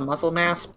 muscle mass.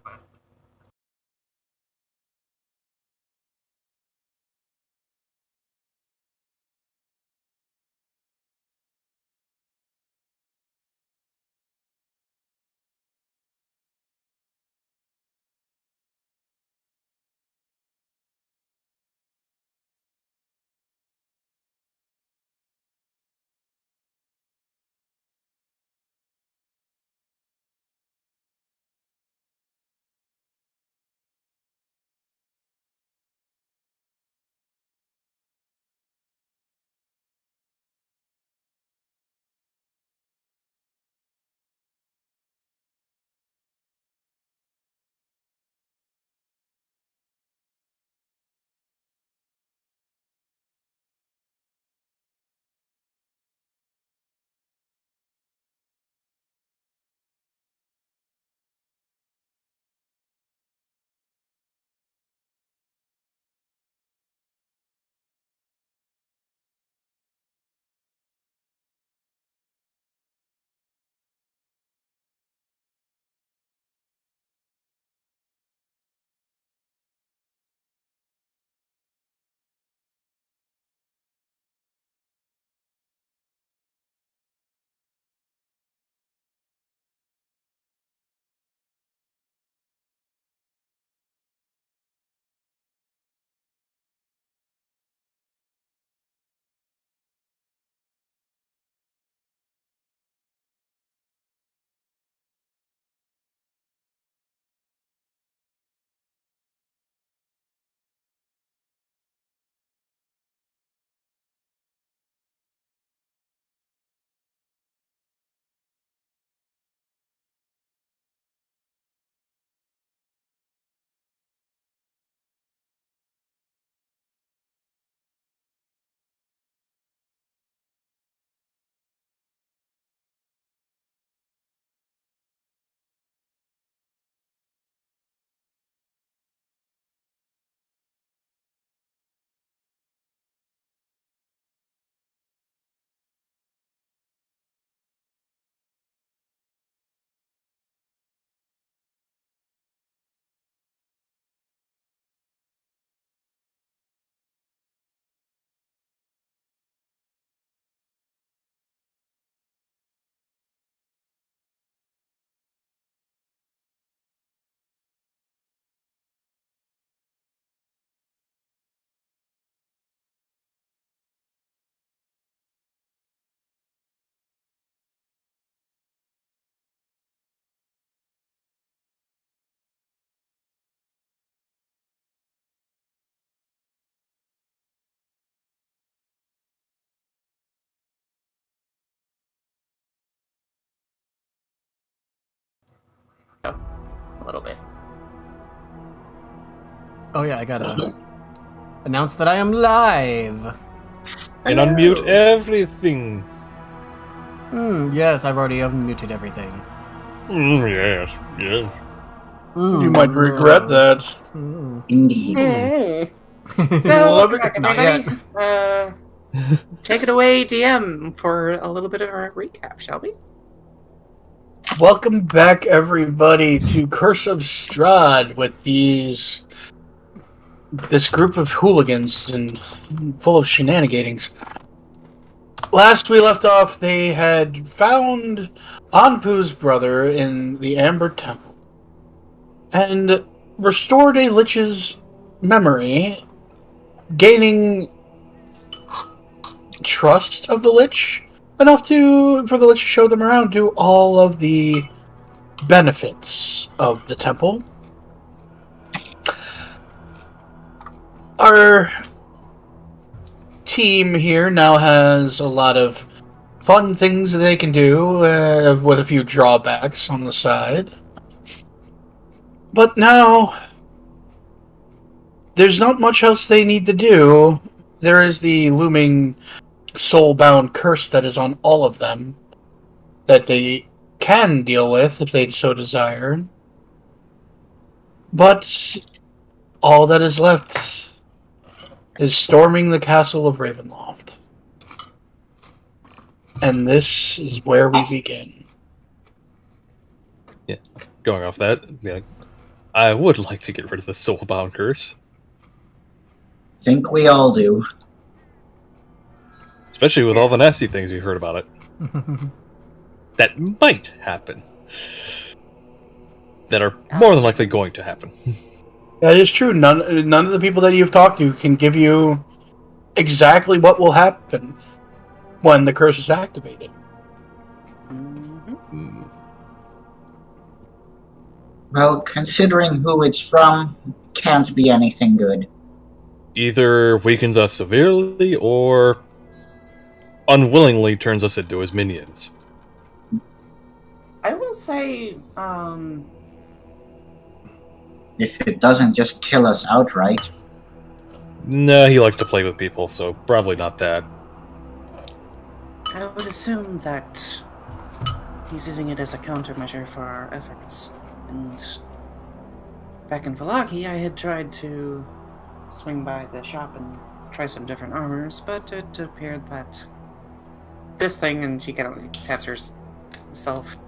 Oh, a little bit. Oh yeah, I gotta announce that I am live. And unmute everything. Yes, I've already unmuted everything. Yes. You might regret that. Indeed. So, So, Love welcome it. back, everybody. Take it away, DM, for a little bit of a recap, shall we? Welcome back, everybody, to Curse of Strahd with this group of hooligans and full of shenanigans. Last we left off, they had found Anpu's brother in the Amber Temple and restored a lich's memory, gaining trust of the lich enough for the lich to show them around to all of the benefits of the temple. Our team here now has a lot of fun things that they can do with a few drawbacks on the side. But now, there's not much else they need to do. There is the looming soul-bound curse that is on all of them that they can deal with if they so desire. But all that is left is storming the castle of Ravenloft. And this is where we begin. Yeah. going off that, I would like to get rid of the soulbound curse, Think we all do. especially with all the nasty things we've heard about it. That might happen. That are more than likely going to happen. That is true. None of the people that you've talked to can give you exactly what will happen when the curse is activated. Mm-hmm. Well, considering who it's from, can't be anything good. Either weakens us severely or unwillingly turns us into his minions. I will say, If it doesn't just kill us outright. Nah, he likes to play with people, so probably not that. I would assume that he's using it as a countermeasure for our efforts. And back in Valaki, I had tried to swing by the shop and try some different armors, but it appeared that this thing, and she kind of taps herself,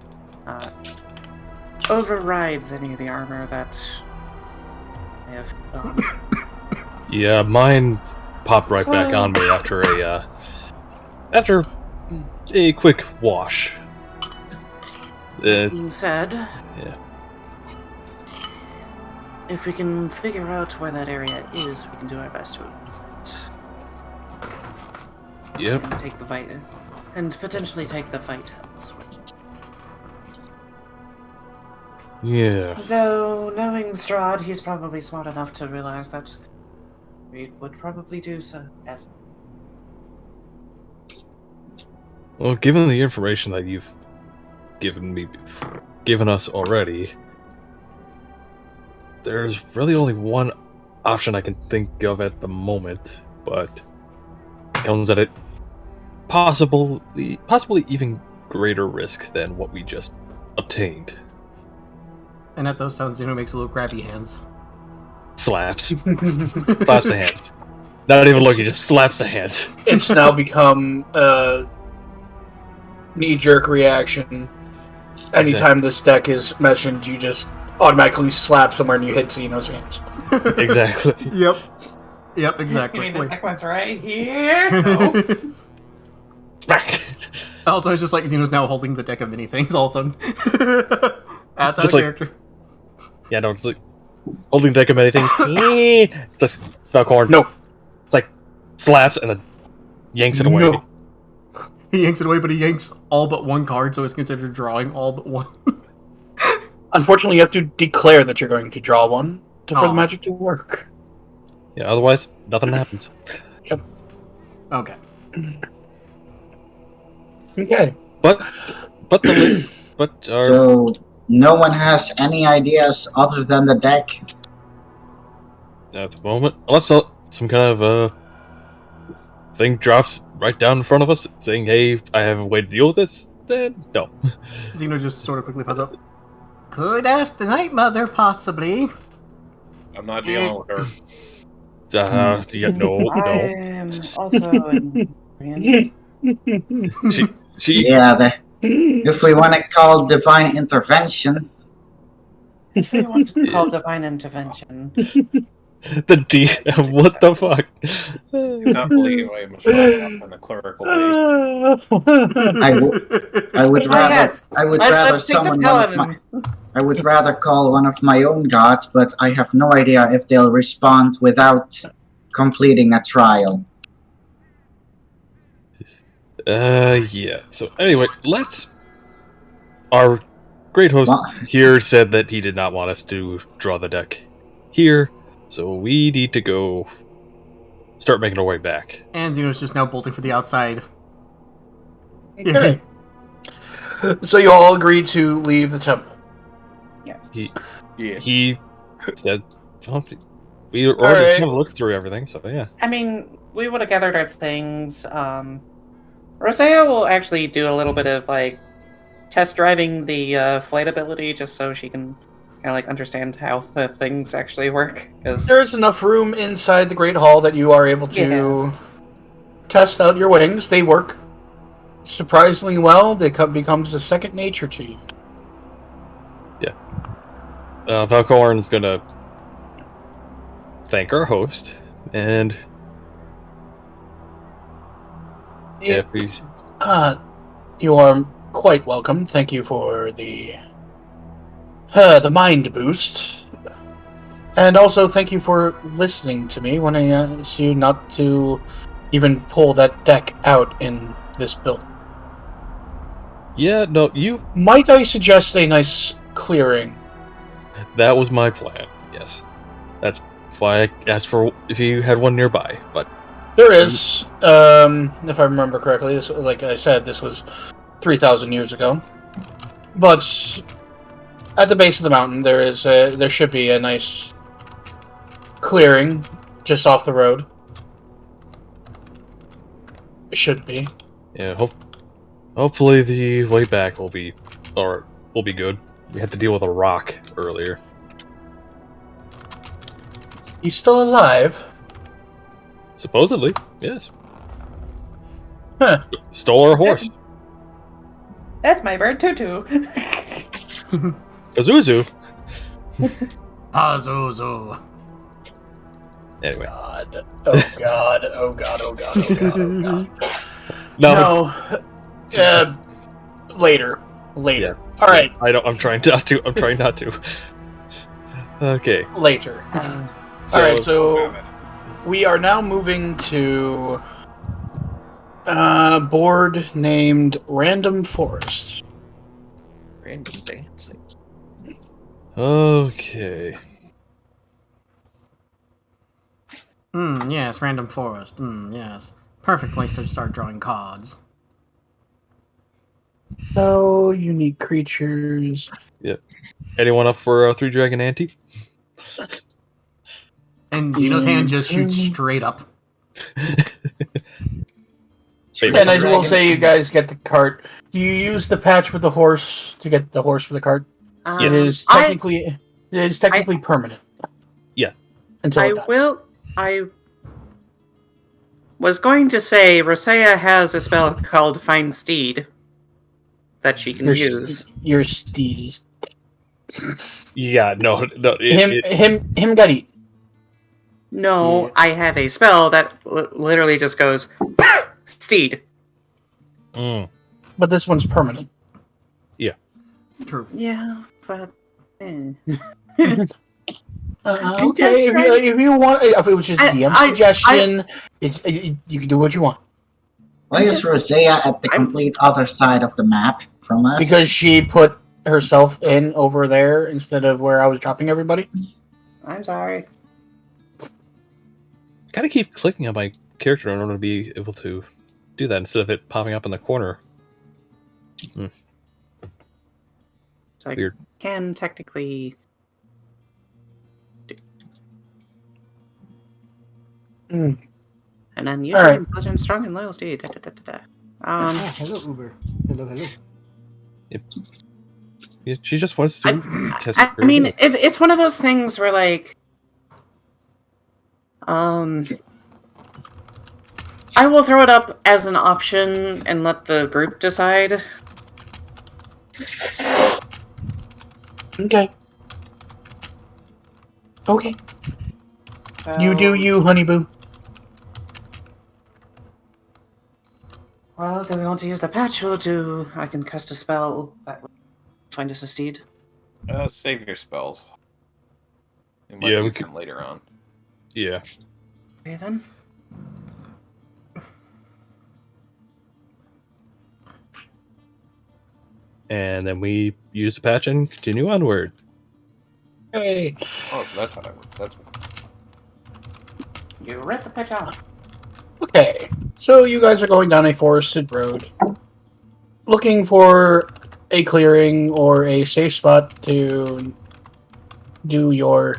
overrides any of the armor that I have done. Yeah, mine popped right back on me after a quick wash. That being said, Yeah. if we can figure out where that area is, we can do our best to avoid it. Yep. And take the fight, and potentially take the fight elsewhere. Yeah. Though, knowing Strahd, he's probably smart enough to realize that we would probably do so as Well, given the information that you've given us already, there's really only one option I can think of at the moment, but it comes at it possibly even greater risk than what we just obtained. And at those sounds, Zino makes a little grabby hands. Slaps. Slaps the hands. Not even looking, just slaps the hands. It's now become a knee-jerk reaction. Anytime this deck is mentioned, you just automatically slap somewhere and you hit Zeno's hands. Exactly. Yep. Yep, exactly. You mean this Wait. deck one's right here? No. Smack. Also, it's just like Zeno's now holding the deck of mini things all of a sudden. That's out Just of like- character. Yeah, no, it's like holding deck of many things. Just Falcorn. No. It's like slaps and then yanks it away. No. He yanks it away, but he yanks all but one card, so it's considered drawing all but one. Unfortunately, you have to declare that you're going to draw one for the Aw. magic to work. Yeah, otherwise nothing happens. Okay. Okay. But our So, no one has any ideas other than the deck? at the moment, unless some kind of thing drops right down in front of us saying, "Hey, I have a way to deal with this," then no. Zeno just sort of quickly pops up. Could ask the Night Mother, possibly. I'm not dealing with her. Yeah, no. I am also in She Yeah, if we want to call divine intervention. If we want to call divine intervention, the D. What the fuck? Do not believe I am showing up in the clerical ways. I would rather yes. I would rather let's take the summon one of paladin. my I would rather call one of my own gods, but I have no idea if they'll respond without completing a trial. Yeah. So anyway, our great host Well- here said that he did not want us to draw the deck here, so we need to go start making our way back. And Zeno's just now bolting for the outside. Okay. So you all agreed to leave the temple. Yes. Yeah. He said, well, we already Alright. kind of looked through everything, so yeah. I mean, we would have gathered our things. Rosea will actually do a little bit of like test driving the flight ability, just so she can kind of like understand how the things actually work. Because There is enough room inside the Great Hall that you are able to test out your wings. They work surprisingly well. They becomes a second nature to you. Valkorn's gonna thank our host, and if he's You are quite welcome. Thank you for the mind boost. And also thank you for listening to me when I asked you not to even pull that deck out in this build. yeah, no, you. Might I suggest a nice clearing? That was my plan. Yes, that's why I asked for if you had one nearby. But There is, if I remember correctly, this, like I said, this was 3,000 years ago. But at the base of the mountain, there should be a nice clearing just off the road. It should be. yeah, hopefully the way back will be good. We had to deal with a rock earlier. He's still alive. Supposedly, yes. Huh. Stole our horse. That's my bird, Tutu. Pazuzu. Pazuzu. Anyway. God. Oh God. Oh God. Oh God. Oh God. Oh God. No. Later. Yeah. All right. I'm trying not to. Okay. Later. So, All right. So we are now moving to board named Random Forest. Random dancing. Okay. Yes, random forest. Yes. Perfect place to start drawing cards. So unique creatures. Yep. Anyone up for a 3-dragon ante? And Zeno's hand just shoots straight up. And I will say, you guys get the cart. Do you use the patch with the horse to get the horse for the cart? Yes. It is technically permanent. Yeah. Until it dies. I was going to say Rosea has a spell called Find Steed that she can use. Your steed is Yeah, no. him got eaten. No, Yeah. I have a spell that literally just goes Steed. Mm. But this one's permanent. True. Yeah, but Okay, if you want, if it was just DM suggestion, you can do what you want. Why is Rosea at the complete other side of the map from us? Because she put herself in over there instead of where I was dropping everybody. I'm sorry. Gotta keep clicking on my character in order to be able to do that instead of it popping up in the corner. So I Weird. can technically. Mm. And then you Alright. intelligence, strong, and loyal steed. Hello, Uber. Hello. Yeah, she just wants to test I her mean, ability. it's one of those things where, like, I will throw it up as an option and let the group decide. Okay. Okay. So, You do you, honey boo. Well, do we want to use the patch or do I can cast a spell that will find us a steed? Save your spells. We might Yeah, we use could- them later on. Yeah. Okay then. And then we use the patch and continue onward. Hey. Oh, so that's how that works. That's You read the patch out. Okay. So you guys are going down a forested road, looking for a clearing or a safe spot to do your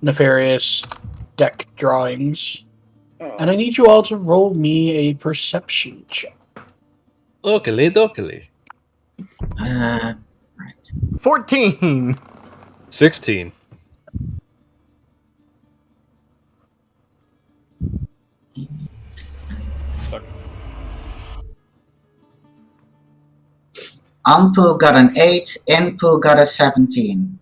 nefarious deck drawings. And I need you all to roll me a perception check. Dokily. Right. 14! 16. Anpu got an 8, Inpu got a 17.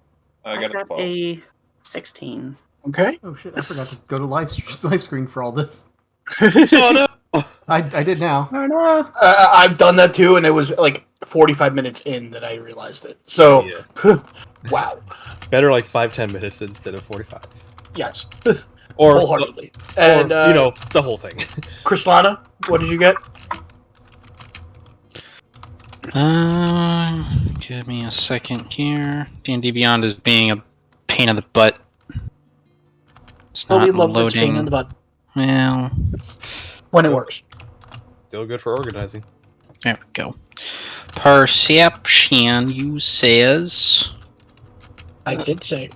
I got a 12. a 16. Okay. Oh shit! I forgot to go to live screen for all this. Oh no! I did now. Oh no! I've done that too, and it was like 45 minutes in that I realized it. So, Yeah. wow. Better like 5-10 minutes instead of 45. Yes. Or, Wholeheartedly. And, the whole thing. Krislana, what did you get? Give me a second here. D&D Beyond is being a pain in the butt. It's Oh, not we love the loading. pain in the butt. Well, When it works. Still good for organizing. there we go. Perception, you says. I did say.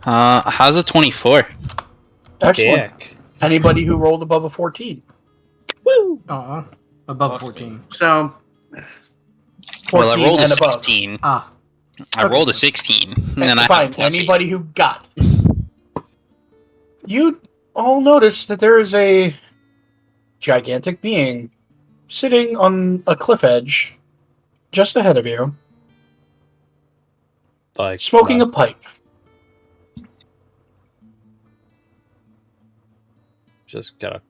How's a 24? Excellent. Heck. Anybody who rolled above a 14. Woo! Above 14. So, 14 Well, I rolled a and above. 16. Ah, I rolled a 16. And then I Fine. have a plus Anybody who got. You all notice that there is a gigantic being sitting on a cliff edge just ahead of you, Like smoking a pipe. just gotta.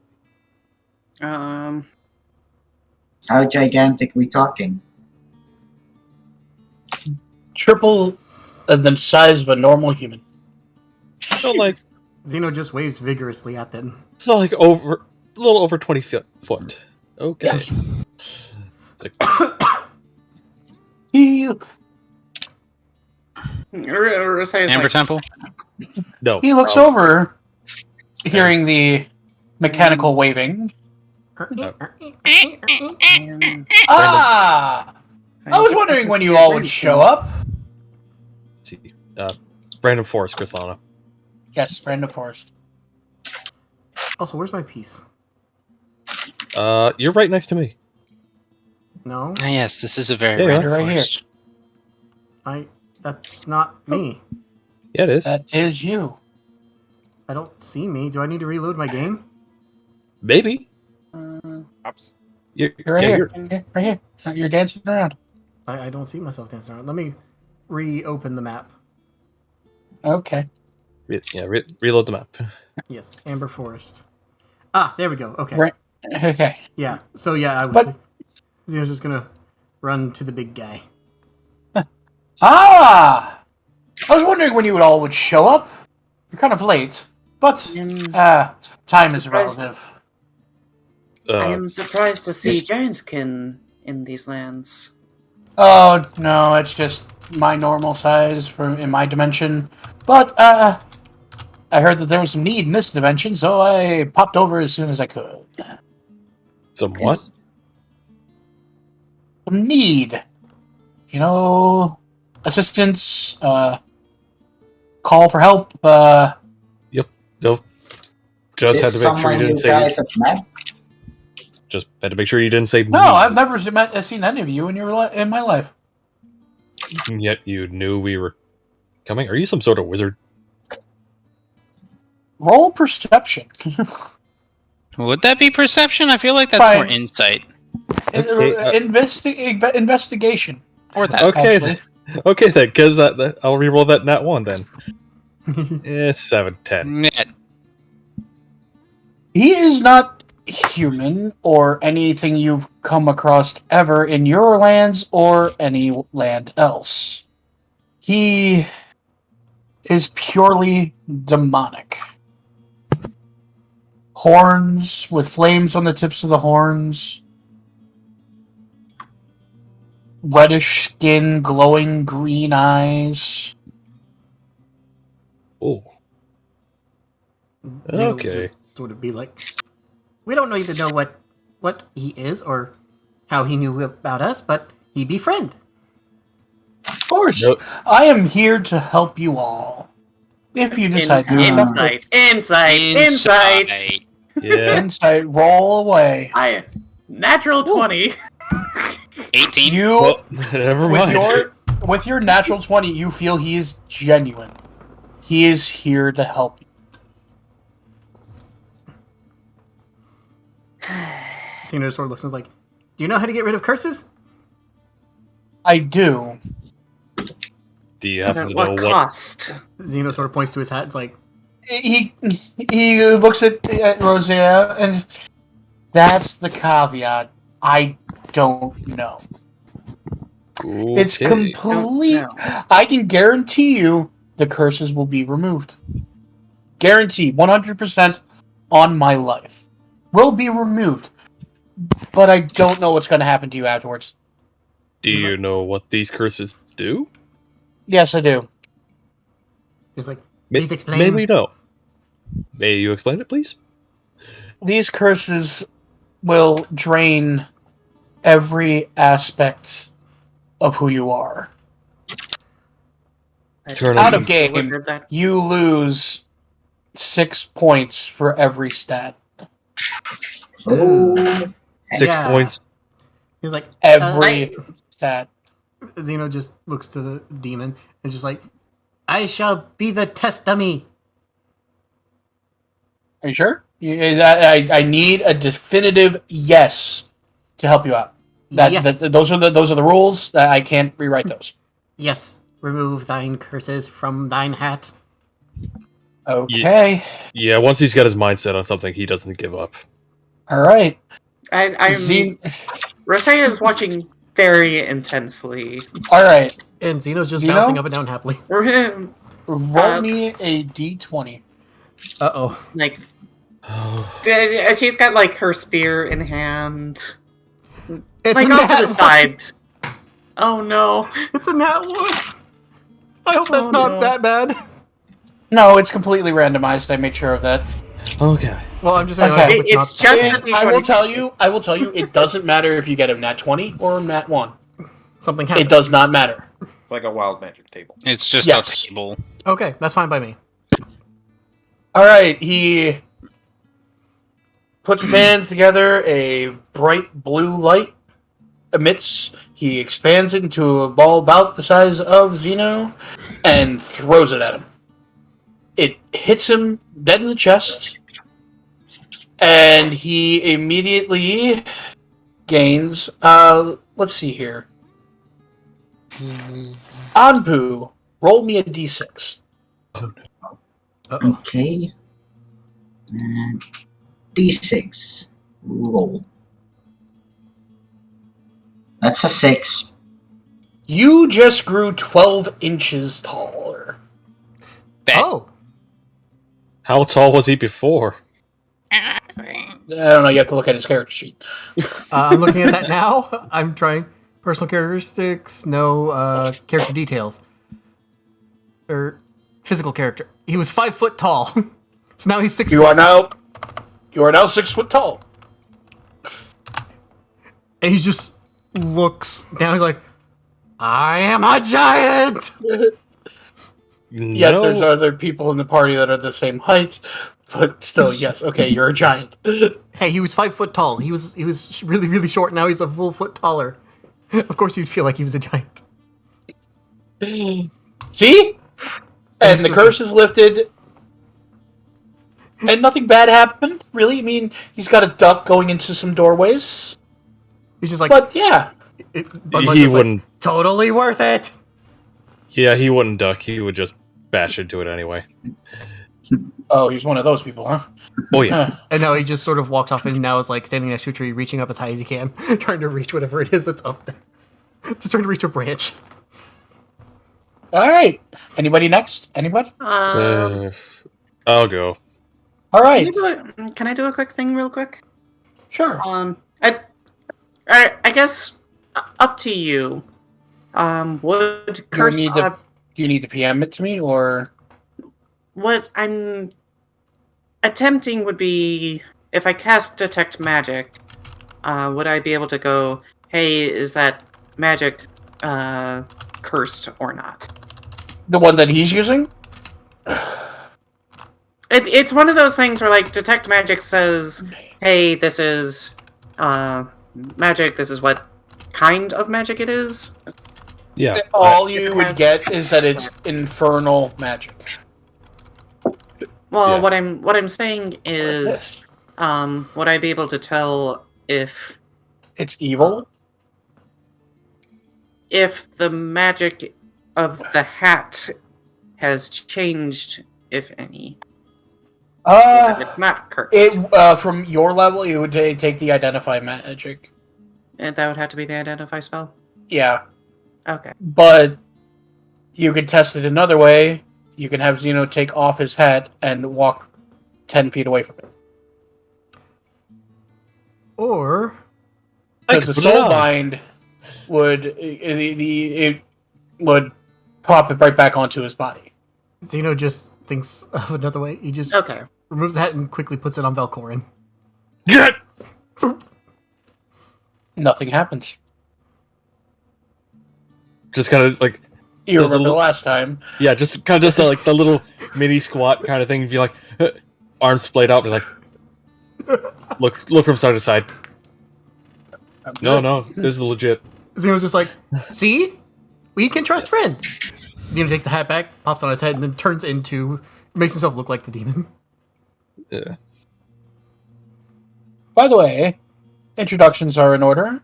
um, How gigantic we talking? Triple the size of a normal human. So like, Zino just waves vigorously at them. so like a little over 20 foot. Okay. Yes. It's He Amber Temple? no. He looks over, hearing the mechanical waving. and Ah! I was wondering when you all would show up. Let's see. Random Forest, Krislana. Yes, Random Forest. Also, where's my piece? You're right next to me. No, Ah, yes, this is a very Yeah, random right here. forest. that's not me. Yeah, it is. That is you. I don't see me. Do I need to reload my game? Maybe. Ops. You're right yeah, here. Yeah, right here. You're dancing around. I don't see myself dancing around. Let me reopen the map. Okay. Reload the map. Yes, Amber Forest. Ah, there we go. Okay. Right. Okay. Yeah. So yeah, I was. But- Zeno's just gonna run to the big guy. Ah! I was wondering when you all would show up. You're kind of late, but time is Surprised. relative. I am surprised to see giantskin in these lands. Oh no, it's just my normal size in my dimension. But I heard that there was some need in this dimension, so I popped over as soon as I could. Somewhat. Is- Some need, you know, assistance, call for help. Nope. Just had Is to make sure someone you you didn't say. guys have met? Just had to make sure you didn't say. No, me. I've never seen any of you in my life. And yet you knew we were coming. Are you some sort of wizard? Roll perception. Would that be perception? I feel like that's Fine. more insight. Okay, Investigation. Or that. Okay, Actually. Okay then, because I'll reroll that nat 1 then. 7, 10. Yeah, He is not human or anything you've come across ever in your lands or any land else. He is purely demonic. Horns with flames on the tips of the horns. Reddish skin, glowing green eyes. Oh, Zeno would Okay. just sort of be like, we don't need to know what he is or how he knew about us, but he befriend. Of course, Nope. I am here to help you all. If you decide to accept it. Insight. yeah. Insight, roll away. Natural 20. 18. You, Well, never mind. with your natural 20, you feel he is genuine. He is here to help you. Zeno sort of looks and is like, do you know how to get rid of curses? I do. Do you But happen at to know what what? cost? Zeno sort of points to his hat. It's like, He looks at Rosea, and that's the caveat. I don't know. It's Okay. complete. Don't know. I can guarantee you the curses will be removed. Guarantee 100% on my life. Will be removed. But I don't know what's going to happen to you afterwards. Do you know what these curses do? Yes, I do. there's like, May- please explain. Maybe no. May you explain it, please? These curses will drain every aspect of who you are. Turn Out us of game, Wizard that. you lose 6 points for every stat. Oh, 6 Yeah. points. He's like, Every stat. Zeno just looks to the demon and just like, I shall be the test dummy. Are you sure? I need a definitive yes to help you out. Yes. Those are the rules. I can't rewrite those. Yes. Remove thine curses from thine hat. Okay. Yeah, once he's got his mind set on something, he doesn't give up. All right. I'm. Zine- Rosea is watching very intensely. All right. And Zeno's just Zeno? bouncing up and down happily. Roll me a d20. Uh-oh. Like, she's got like her spear in hand. It's Like a off to nat the side. Oh no. one. It's a nat one. I hope that's Oh, not no. that bad. No, it's completely randomized. I made sure of that. Okay. Well, I'm just saying, Okay. I hope it's, It's not just that a bad. D20. I will tell you, it doesn't matter if you get a nat 20 or a nat 1. Something happened. It does not matter. It's like a wild magic table. It's just Yes. a table. Okay, that's fine by me. All right, he puts his hands together. A bright blue light emits. He expands it into a ball about the size of Zeno and throws it at him. It hits him dead in the chest, and he immediately gains. Let's see here. Anpu, roll me a d6. Uh-oh. okay. And D6. Roll. That's a 6. You just grew 12 inches taller. Oh! How tall was he before? I don't know, you have to look at his character sheet. I'm looking at that now. I'm trying. Personal characteristics, no character details. Or physical character. He was 5 foot tall. So now he's 6 You foot. are now 6 foot tall. And he just looks down. He's like, I am a giant! Yet No. there's other people in the party that are the same height, but still, yes, okay, you're a giant. Hey, he was 5 foot tall. He was really, really short. Now he's a full foot taller. Of course you'd feel like he was a giant. See? And This the is curse is lifted. And nothing bad happened, really. I mean, he's got a duck going into some doorways. He's just like, But yeah. Budweiser's He like, wouldn't. totally worth it! Yeah, he wouldn't duck. He would just bash into it anyway. Oh, he's one of those people, huh? Oh yeah. And now he just sort of walks off and now is like standing next to a tree, reaching up as high as he can, trying to reach whatever it is that's up there. Just trying to reach a branch. Alright. Anybody next? Anybody? I'll go. Alright. Can I do a quick thing real quick? Sure. I guess up to you. Would curse Do you need to PM it to me, or... what I'm attempting would be if I cast detect magic, would I be able to go, hey, is that magic cursed or not? The one that he's using? It's one of those things where like detect magic says, hey, this is magic, this is what kind of magic it is. Yeah. All you would get is that it's infernal magic. Well, Yeah. what I'm saying is, would I be able to tell if It's evil? the magic of the hat has changed, if any? It's not cursed. From your level, you would take the Identify magic. And that would have to be the Identify spell? Yeah. Okay. But you could test it another way. You can have Zino take off his hat and walk 10 feet away from it. Or Because the Soulbind it would pop it right back onto his body. Zeno just thinks of another way. He just Okay. removes the hat and quickly puts it on Velcorin. Get! Nothing happens. Just kind of like You does a remember little- last time. yeah, just kind of just like the little mini squat kind of thing. If you like arms splayed out, and like look from side to side. No, this is legit. Zeno's just like, see? We can trust friends. Zeno takes the hat back, pops on his head, and then makes himself look like the demon. Yeah. By the way, introductions are in order.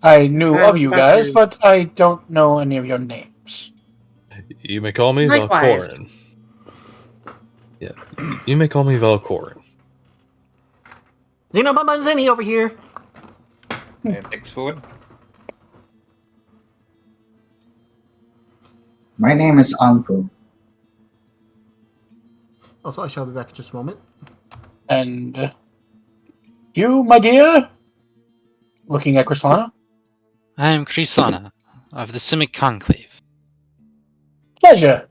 I knew I of was you about guys, to- but I don't know any of your names. You may call me Likewise. Velcorin. Yeah, you may call me Velcorin. Zeno Bambanzini over here. And thanks, food. My name is Anpu. Also, I shall be back in just a moment. And you, my dear? Looking at Krislana? I am Krisana of the Simic Conclave. Pleasure.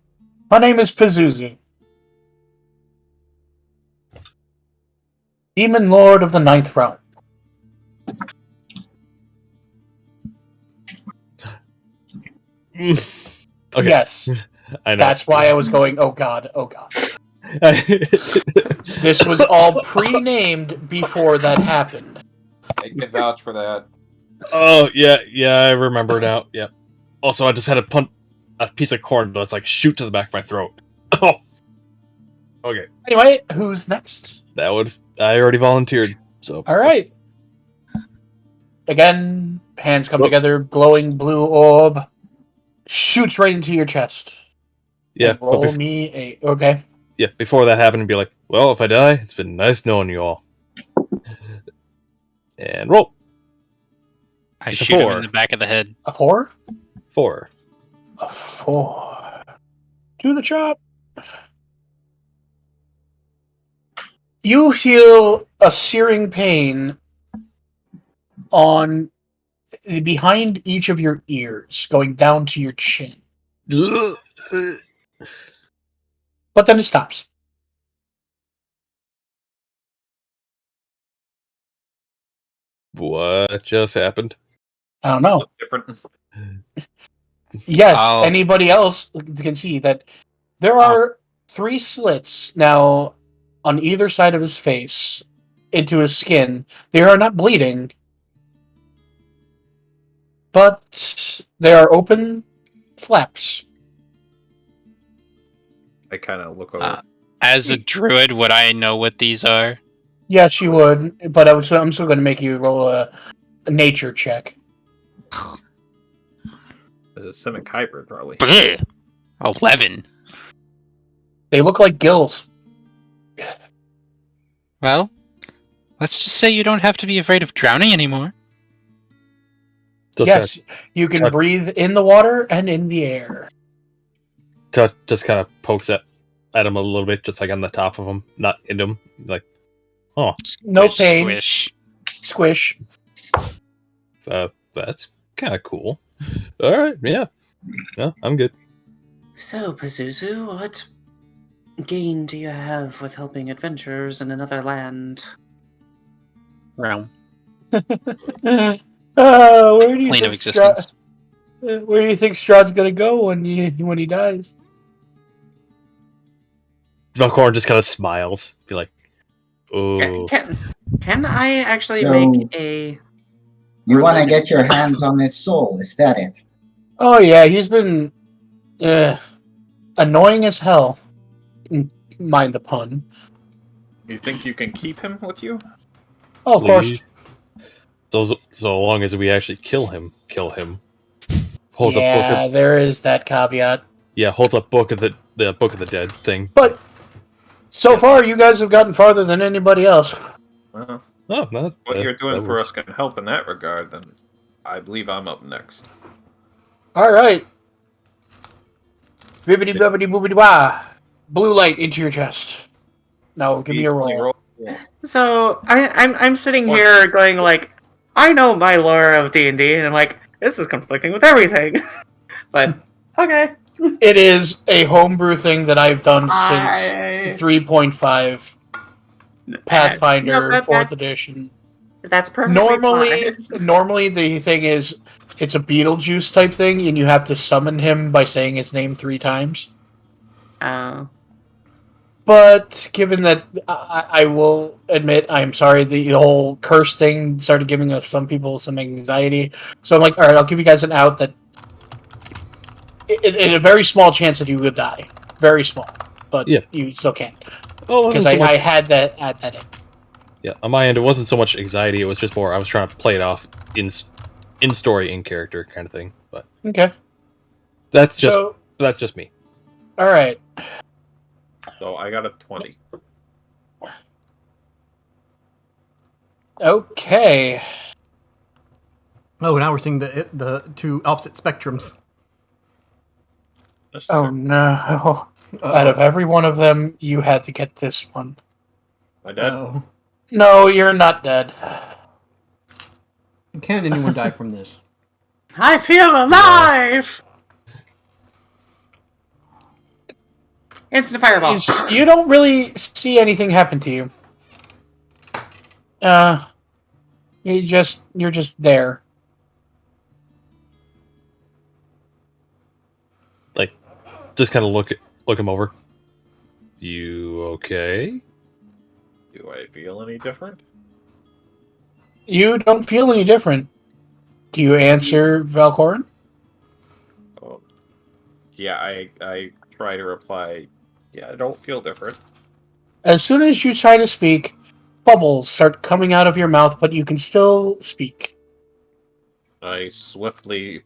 My name is Pazuzu. Demon Lord of the Ninth Realm. Okay. Yes, I know. that's why I was going, oh god, oh god. This was all pre-named before that happened. I can vouch for that. Oh yeah, I remember now. Yeah. Also, I just had a piece of corn that's like shoot to the back of my throat. Oh. Okay, Anyway, who's next? I already volunteered. So Alright. Again, hands come together, glowing blue orb. Shoots right into your chest. yeah, And roll but me a... Okay. before that happened, be like, well, if I die, it's been nice knowing you all. And roll I It's a shoot him 4. in the back of the head. A 4? 4. A 4. To the chop. You feel a searing pain on behind each of your ears, going down to your chin. But then it stops. What just happened? I don't know. Different. Yes, I'll- anybody else can see that there are 3 slits now on either side of his face into his skin. They are not bleeding, but they are open flaps. I kind of look over. As a druid, would I know what these are? Yes, you would, but I'm still going to make you roll a nature check. As a Simic hybrid, probably. Bleh. 11. They look like gills. Well, let's just say you don't have to be afraid of drowning anymore. Just Yes, you can touch- breathe in the water and in the air. just kind of pokes at him a little bit, just like on the top of him, not into him. Like, oh, No Squish, pain. Squish. Squish. that's kind of cool. All right, yeah, no, I'm good. So, Pazuzu, what gain do you have with helping adventurers in another land? Realm. Where do you Plane think of existence. Where do you think Strahd's gonna go when he dies? Velcorn just kind of smiles, be like, "Oh, Can I actually So- make a... You want to get your hands on his soul, is that it? Oh yeah, he's been annoying as hell. Mind the pun. You think you can keep him with you? Oh, of course. please." So long as we actually kill him. holds up book Yeah, of, there is that caveat. holds up book of the Book of the Dead thing. But so far, you guys have gotten farther than anybody else. Well, Oh, no, what you're doing that for works. us can help in that regard, then I believe I'm up next. All right. Bibbidi bobbidi boobidi wah. Blue light into your chest. No, give me a roll. So I'm sitting here going like, I know my lore of D&D, and I'm like, this is conflicting with everything. But okay. It is a homebrew thing that I've done I- since 3.5 Pathfinder No, that- 4th edition. That's perfectly Normally, fine. normally the thing is, it's a Beetlejuice type thing, and you have to summon him by saying his name 3 times. But given that I will admit, I'm sorry, the whole curse thing started giving some people some anxiety. So I'm like, all right, I'll give you guys an out that in a very small chance that you would die. Very small. But Yeah. you still can't. Oh, Because I had that at that end. Yeah, on my end, it wasn't so much anxiety. It was just more I was trying to play it off in story, in character kind of thing. But Okay. that's just me. All right. So I got a 20. Okay. Oh, now we're seeing the two opposite spectrums. Oh no. Out of every one of them, you had to get this one. I dead? Oh. No, you're not dead. Can anyone die from this? I feel alive! Instant fireball. You don't really see anything happen to you. You're just there. Like, just kind of look him over. You okay? Do I feel any different? You don't feel any different. Do you answer Valcorin? Oh, yeah, I try to reply. Yeah, I don't feel different. As soon as you try to speak, bubbles start coming out of your mouth, but you can still speak. I swiftly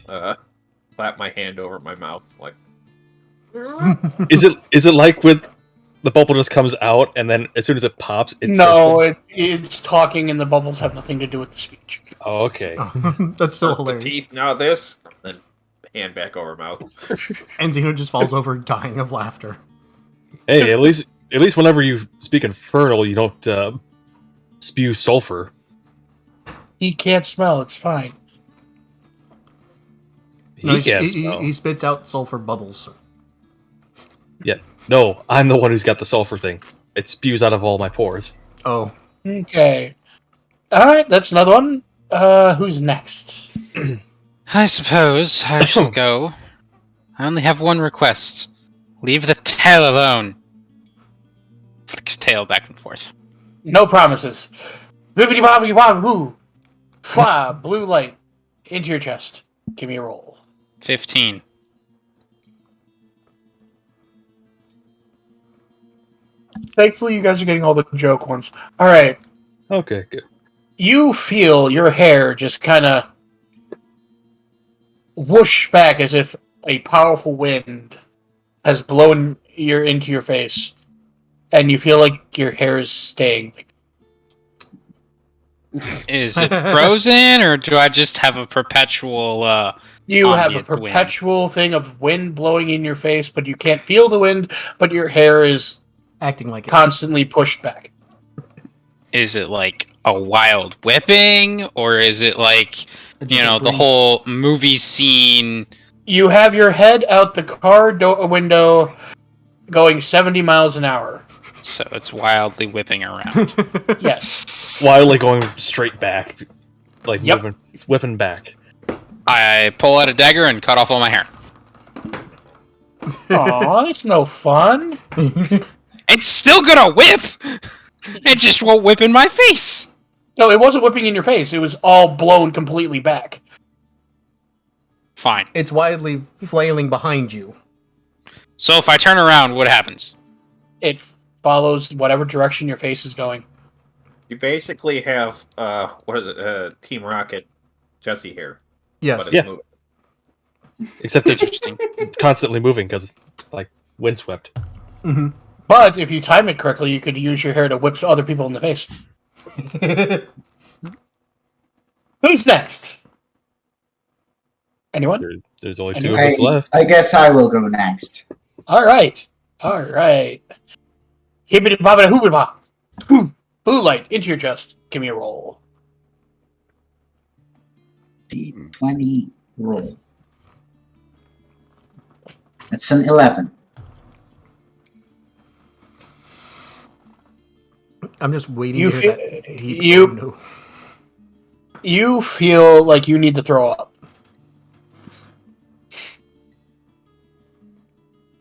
clap my hand over my mouth, like. Is it like with the bubble just comes out and then as soon as it pops, It's talking, and the bubbles have nothing to do with the speech. Oh, okay. That's still The hilarious. teeth, now this, then hand back over mouth. And Zeno just falls over, dying of laughter. Hey, at least whenever you speak Infernal, you don't spew sulfur. He can't smell. It's fine. He can't smell. He spits out sulfur bubbles. Yeah, no, I'm the one who's got the sulfur thing. It spews out of all my pores. Oh. Okay. All right, that's another one. Who's next? I suppose I shall go. I only have one request. Leave the tail alone. Flicks tail back and forth. No promises. Bibbidi bobbidi wahoo. Fwa, blue light. Into your chest. Give me a roll. 15. Thankfully, you guys are getting all the joke ones. All right. Okay, good. You feel your hair just kind of whoosh back as if a powerful wind has blown into your face, and you feel like your hair is staying. Is it frozen, or do I just have a perpetual, You have a ambient perpetual thing of wind blowing in your face, but you can't feel the wind, but your hair is Acting like it. constantly pushed back. Is it like a wild whipping, or is it like, Just a the breeze. whole movie scene? You have your head out the car window going 70 miles an hour. So it's wildly whipping around. Yes. Wildly going straight back. Like, Yep. whipping back. I pull out a dagger and cut off all my hair. Aw, that's no fun. It's still gonna whip! It just won't whip in my face! No, it wasn't whipping in your face. It was all blown completely back. Fine. It's wildly flailing behind you. So if I turn around, what happens? It follows whatever direction your face is going. You basically have, what is it, Team Rocket Jesse here. Yes. But it's Yeah. moving. Except it's Interesting. constantly moving because like windswept. But if you time it correctly, you could use your hair to whip other people in the face. Who's next? Anyone? There's only two Anyway, of us left. I guess I will go next. All right. Hibbity bobbity hoobity bop. Blue light into your chest. Give me a roll. D20 roll. It's an 11. I'm just waiting You to hear feel- that deep. you- Oh, no. You feel like you need to throw up.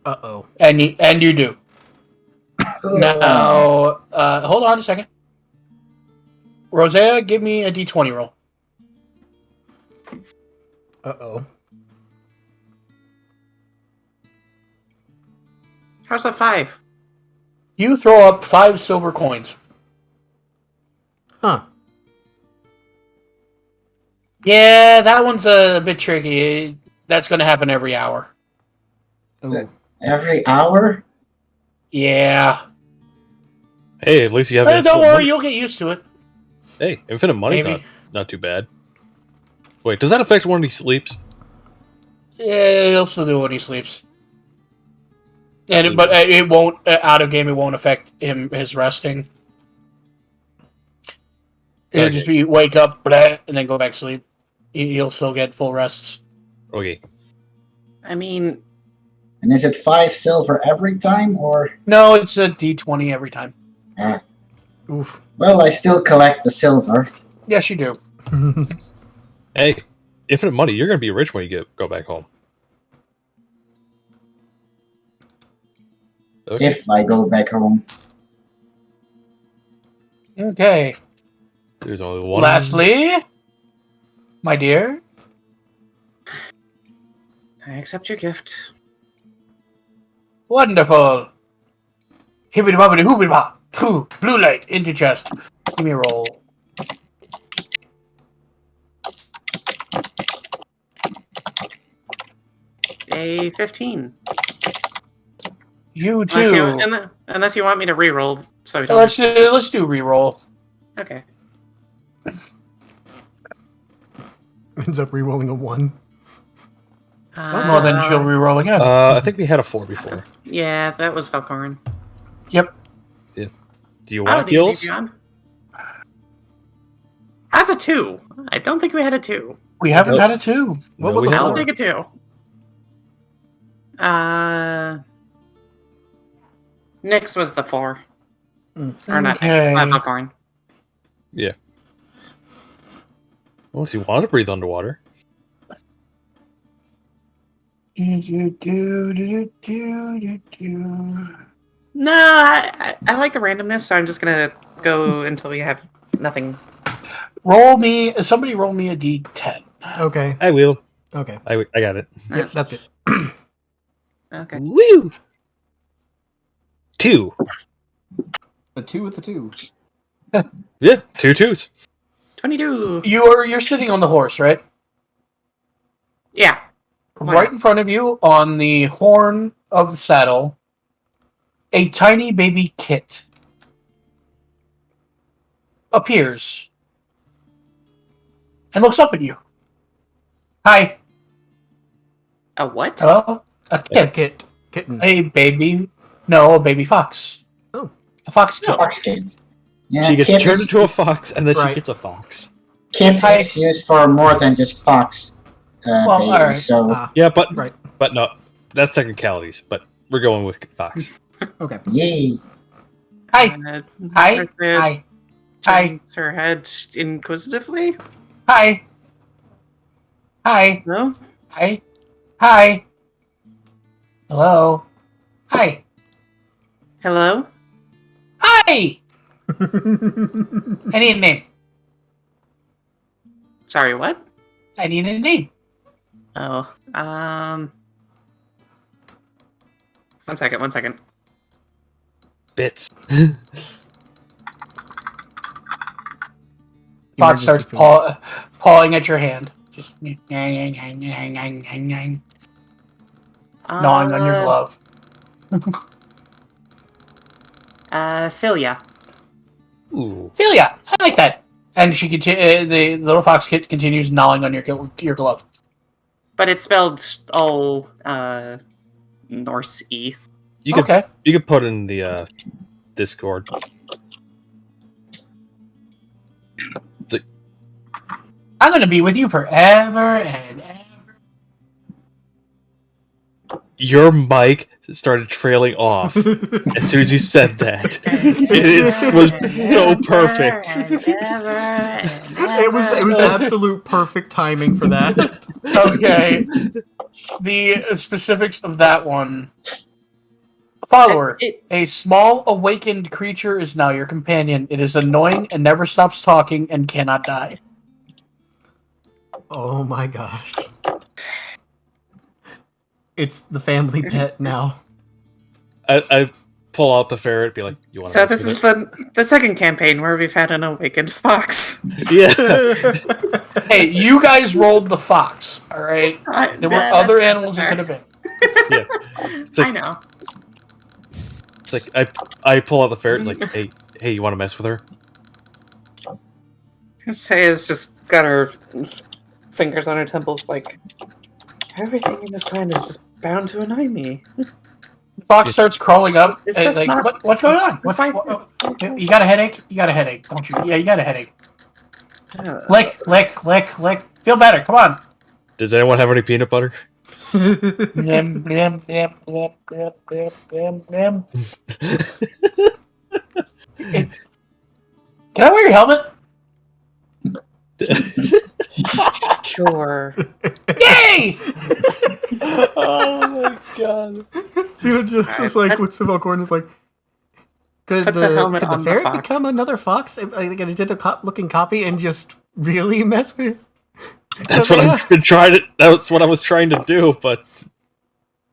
Uh-oh. And you do. Now, hold on a second. Rosea, give me a D20 roll. Uh-oh. How's a 5? You throw up 5 silver coins. Huh. Yeah, that one's a bit tricky. That's going to happen every hour. Oh. Every hour? Yeah. Hey, at least you have. Don't infinite worry, money. you'll get used to it. Hey, infinite money's Maybe. not too bad. Wait, does that affect when he sleeps? Yeah, he'll still do it when he sleeps. But it won't out of game. It won't affect his resting. It'll Okay. just be wake up, and then go back to sleep. He'll still get full rests. Okay. I mean, And is it 5 silver every time, or? No, it's a D20 every time. Oof. Well, I still collect the silver. Yes, you do. Hey, infinite money. You're gonna be rich when you go back home. Okay. If I go back home. Okay. There's only one. Lastly, my dear, I accept your gift. wonderful. Hibbity bobbity hoobity bop. Pooh, blue light into chest. Give me a roll. a 15. You Unless too. unless you want me to re-roll. So Let's do reroll. okay. Ends up re-rolling a 1. Well, then she'll reroll again. I think we had a 4 before. Yeah, that was Falcorin. Yep. Do you want D&D, gills? John. How's a 2? I don't think we had a 2. We haven't Nope. had a 2. What No, was we a haven't. I'll 4? take a 2. Nyx was the 4. Or not Okay. Nyx, Falcorin. Well, if you want to breathe underwater. No, I like the randomness, so I'm just gonna go until we have nothing. Somebody roll me a D10. Okay. I will. Okay. I got it. Yep, that's good. Okay. Woo! 2. The 2 with the 2. Yeah, 2 2s. 22. You're sitting on the horse, right? Yeah. Why Right not? in front of you, on the horn of the saddle, a tiny baby kit appears and looks up at you. Hi. A what? Hello? A kit. Kitten. A baby. No, a baby fox. Oh. A fox kit. Fox kid. Yeah, She gets kid turned is, into a fox, and then Right. she gets a fox. kid Hi. is used for more than just fox Well, baby, alright. so Yeah, but Right. no, that's technicalities. But we're going with fox. Okay. yay. Hi. Hi. Margaret Hi. Hi. turns her head inquisitively. Hi. Hi. No? Hi. Hi. Hello. Hi. Hello? Hi. I need a name. Sorry, what? I need a name. Oh, 1 second. Bits. Fox starts Emergency food. pawing at your hand. Just gnawing on your glove. Philia. Ooh. Philia, I like that. And the little fox continues gnawing on your glove. But it's spelled all Norse E. You could Okay. you could put in the Discord. It's like, I'm going to be with you forever and ever. your mic started trailing off as soon as you said that. It was so perfect. It was absolute perfect timing for that. Okay. The specifics of that one. Follower. A small awakened creature is now your companion. It is annoying and never stops talking and cannot die. Oh my gosh. It's the family pet now. I pull out the ferret, be like, "You want?" So this is the second campaign where we've had an awakened fox. Yeah. Hey, you guys rolled the fox, alright? There were other animals it could have been. Yeah. It's like, I know. It's like I pull out the ferret. It's like, hey, you want to mess with her? Saya's just got her fingers on her temples, like everything in this land is just bound to annoy me. The fox starts crawling up. Is And this like, not- what's going on? Fine. You got a headache? You got a headache, don't you? Yeah, you got a headache. Uh, Lick, lick, lick, lick. Feel better. Come on. Does anyone have any peanut butter? Blim, blim, blim, blim, blim, blim, blim, blim. Can I wear your helmet? Sure. Yay! Oh my god! Zeno just is like looks at Valcorn and is like, could Put the the helmet could the on the ferret fox. become another fox? Like an identical looking copy and just really mess with? That's what I've been trying to. That's what I was trying to do, but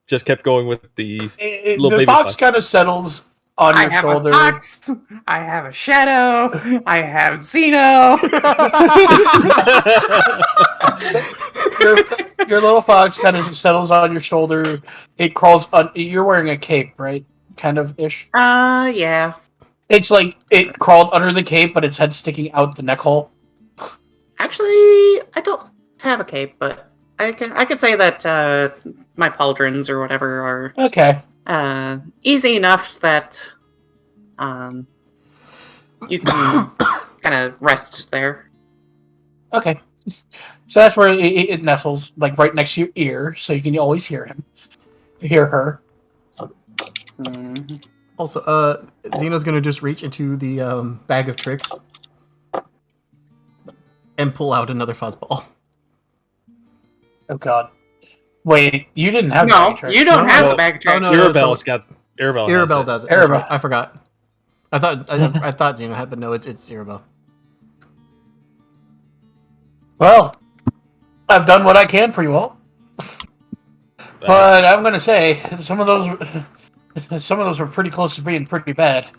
just kept going with the little The baby fox fox. kind of settles on I your have shoulder. a fox. I have a shadow. I have Zino. Your little fox kind of settles on your shoulder. It crawls on. You're wearing a cape, right? Kind of ish. Yeah. It's like it crawled under the cape, but its head sticking out the neck hole. Actually, I don't have a cape, but I can say that my pauldrons or whatever are Okay. easy enough that you can kind of rest there. Okay. So that's where it nestles, like right next to your ear, so you can always hear her. Mhm. Also, Zeno's gonna just reach into the bag of tricks and pull out another fuzzball. Oh God. Wait, you didn't have No, that. you don't No, have no. the bag of tricks. Oh, no. Arabelle's got Arabelle. has Arabelle it. does it. That's Arabelle. right. I forgot. I thought Zeno had, but no, it's Arabelle. Well, I've done what I can for you all, but I'm gonna say some of those were pretty close to being pretty bad.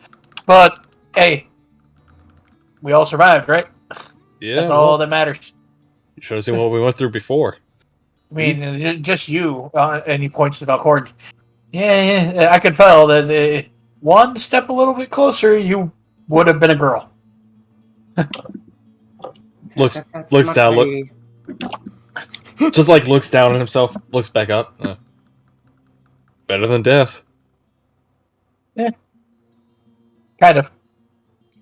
But hey, we all survived, right? Yeah, That's well, all that matters. you should have seen what we went through before. I mean, just you. And he points to Valcorn. Yeah, I could tell that one step a little bit closer, you would have been a girl. Looks That's looks not down, really- just like looks down on himself, looks back up. Better than death. Kind of.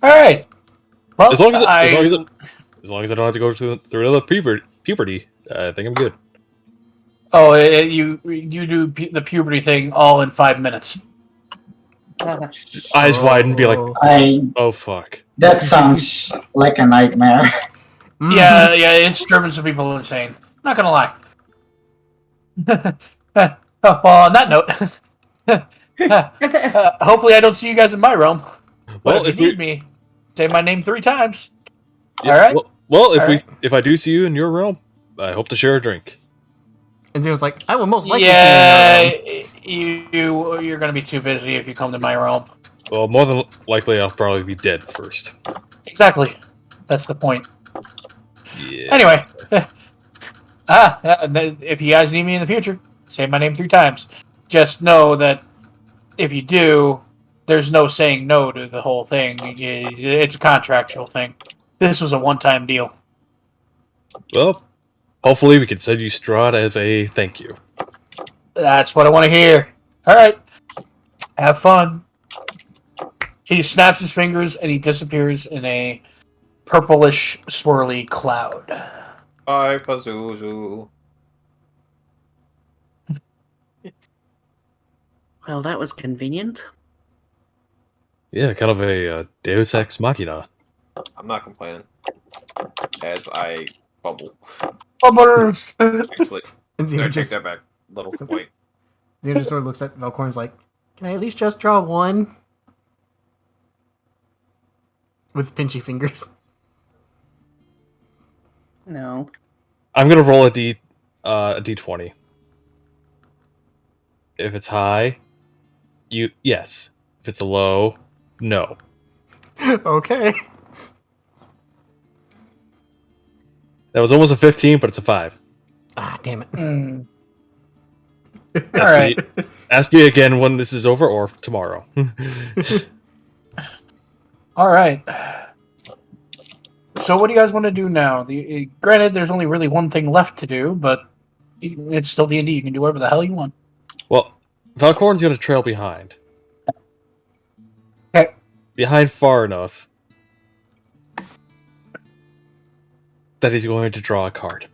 All right. Well, As long as I don't have to go through another puberty, I think I'm good. Oh, you do the puberty thing all in 5 minutes. Eyes wide and be like, oh fuck. That sounds like a nightmare. Yeah, it's driven some people insane. Not gonna lie. Well, on that note, hopefully I don't see you guys in my realm. But Well, if you need me, say my name 3 times. Yeah, All right. Well, All right. if I do see you in your realm, I hope to share a drink. And Zeno's like, I will most likely Yeah, see you. you're gonna be too busy if you come to my realm. Well, more than likely, I'll probably be dead first. Exactly. That's the point. Yeah. Anyway, If you guys need me in the future, say my name 3 times. Just know that if you do, there's no saying no to the whole thing. It's a contractual thing. This was a one-time deal. Well, hopefully we can send you Strahd as a thank you. That's what I want to hear. All right. Have fun. He snaps his fingers and he disappears in a purplish, swirly cloud. Bye, Pazuzu. Well, that was convenient. Yeah, kind of a Deus Ex Machina. I'm not complaining. As I bubble. Bubbles! Actually, And no, Zeno take just that back. Little point. Zeno just sort of looks at Velcorn's like, "Can I at least just draw one?" With pinchy fingers. No. I'm gonna roll a d20. If it's high, yes. If it's a low, no. Okay. That was almost a 15, but it's a 5. Ah, damn it. Ask All right. Ask me again when this is over or tomorrow. All right. So what do you guys want to do now? Granted, there's only really one thing left to do, but it's still D&D. You can do whatever the hell you want. Well, Valcorn's gonna trail behind. Okay. Behind far enough that he's going to draw a card.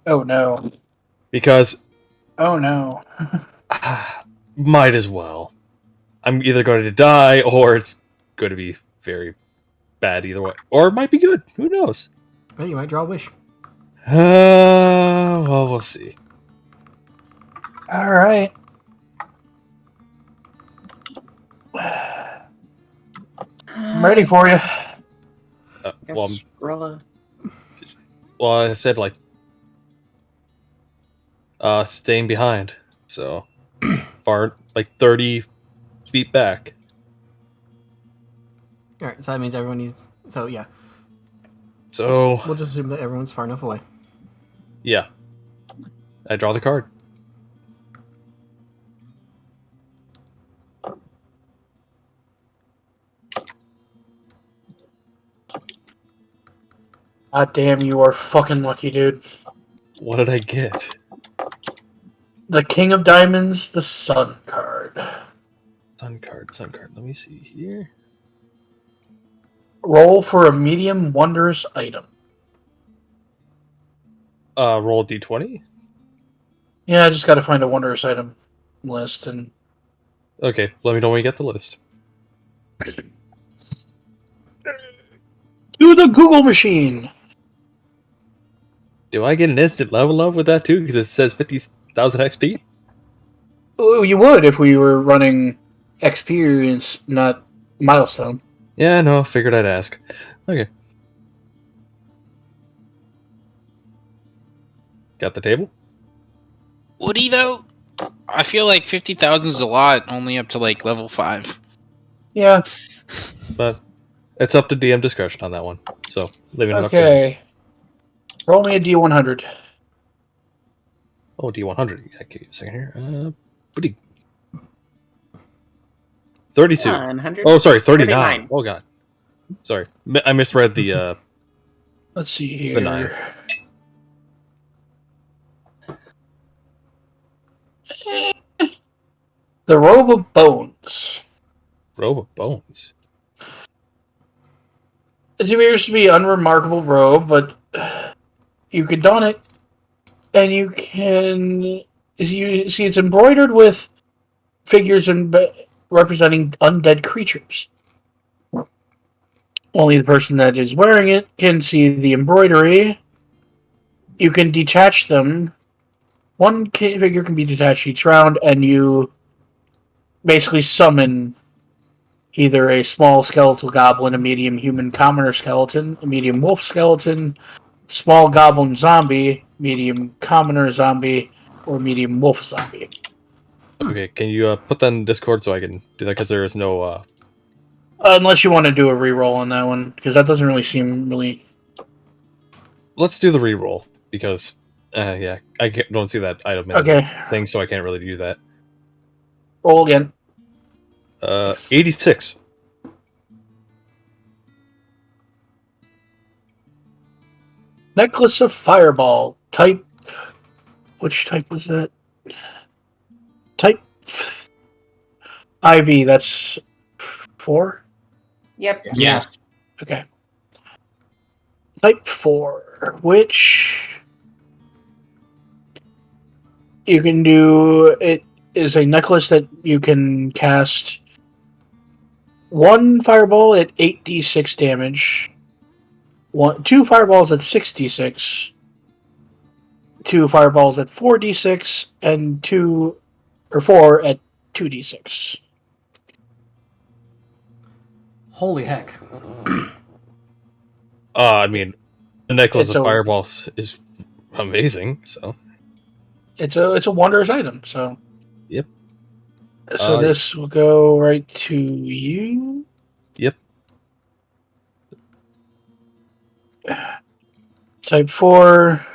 Oh, no. Because Oh, no. might as well. I'm either going to die or it's going to be very bad either way. Or it might be good. Who knows? Well, you might draw a wish. Well, we'll see. All right. I'm ready for you. Well, Roll a... I said like staying behind. So far, like 30 feet back. Alright, so that means everyone needs... So, yeah. So, We'll just assume that everyone's far enough away. yeah. I draw the card. God damn, you are fucking lucky, dude. What did I get? The King of Diamonds, the Sun card. Sun card. Let me see here. Roll for a medium wondrous item. Roll d20. Yeah, I just gotta find a wondrous item list and... Okay, let me know when you get the list. Do the Google machine! Do I get an instant level up with that too? Because it says 50,000 XP? Oh, you would if we were running experience, not milestone. Yeah, no, figured I'd ask. Okay. Got the table? Woody, though? I feel like 50,000 is a lot, only up to, like, level 5. Yeah. But it's up to DM discretion on that one. So, leaving it up to Okay. Roll me a D100. Oh, D100. Yeah, give you a second here. Pretty. 32. 100. Oh, sorry, 39. 39. Oh, God. Sorry. I misread the, Let's see here. the 9. The Robe of Bones. Robe of Bones. It appears to be an unremarkable robe, but you can don it, and you can... You see, it's embroidered with figures representing undead creatures. Only the person that is wearing it can see the embroidery. You can detach them. One figure can be detached each round, and you basically summon either a small skeletal goblin, a medium human commoner skeleton, a medium wolf skeleton, small goblin zombie, medium commoner zombie, or medium wolf zombie. Okay, can you put that in Discord so I can do that? Because there is no... Unless you want to do a reroll on that one, because that doesn't really seem really... Let's do the reroll. because yeah, don't see that item in Okay. the thing, so I can't really do that. Roll again. 86. Necklace of Fireball. Type. Which type was that? Type IV. That's 4? Yep. Yeah. Okay. Type 4. Which you can do. It is a necklace that you can cast 1 fireball at 8d6 damage. 2 fireballs at 6d6. 2 fireballs at 4d6, and 2 or 4 at 2d6. Holy heck. I mean, the necklace It's of a- fireballs is amazing. So It's a wondrous item. So Yep. So this will go right to you. Yep. Type 4.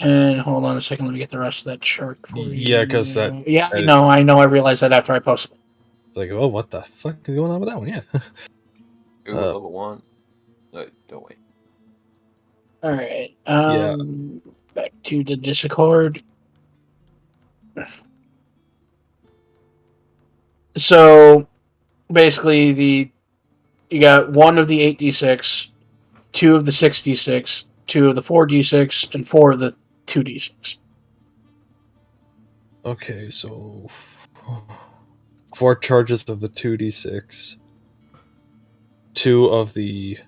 And hold on a second, let me get the rest of that chart for you. Yeah, 'cause that- Yeah, that is- I know. I realized that after I posted it. like, oh, what the fuck is going on with that one? Yeah. Ooh, level 1. No, wait. Alright. Yeah. Back to the Discord. So basically you got 1 of the 8d6, 2 of the 6d6, 2 of the 4d6, and 4 of the 2d6. Okay, so 4 charges of the 2d6, 2 of the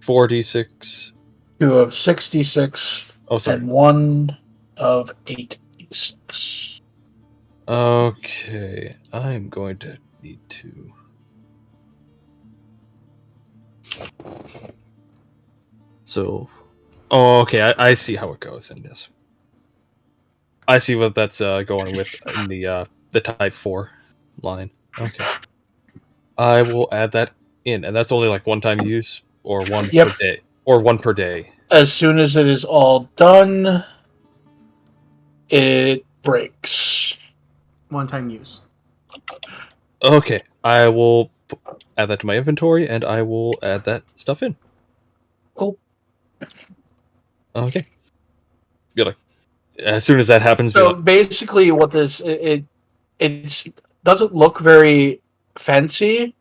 4d6. 2 of 6d6, Oh, sorry. and 1 of 8d6. Okay, I'm going to need to. So, okay, I see how it goes in this. I see what that's going with in the type 4 line. Okay, I will add that in, and that's only like 1 time use, or 1 Yep. per day, or 1 per day. As soon as it is all done, it breaks. One-time use. Okay, I will add that to my inventory, and I will add that stuff in. Cool. Okay. Be like, as soon as that happens, be So like, basically, what this it doesn't look very fancy.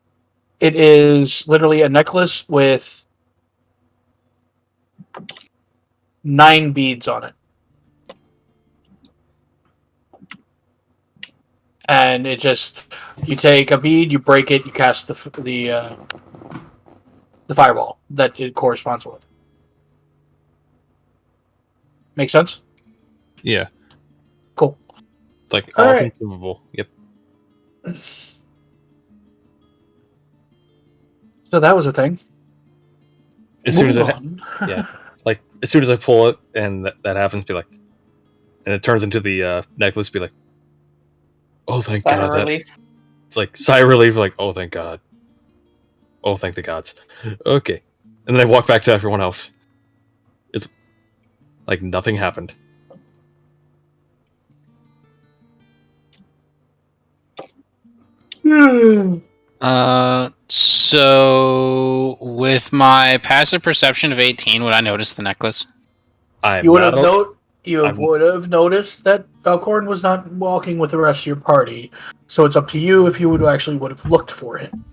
It is literally a necklace with 9 beads on it, and it just you take a bead, you break it, you cast the fireball that it corresponds with. Make sense? yeah, Cool. like All all right. consumable. Yep. So that was a thing. As soon as Moving it, on. yeah, like as soon as I pull it and that happens, be like, and it turns into the necklace, be like, oh thank Sigh God, of that relief. it's like sigh of relief, like oh thank God, oh thank the gods. Okay, and then I walk back to everyone else. It's like nothing happened. So with my passive perception of 18, would I notice the necklace? I'm You would not have o- I'm- would have noticed that Valcorn was not walking with the rest of your party. So it's up to you if you would have looked for him.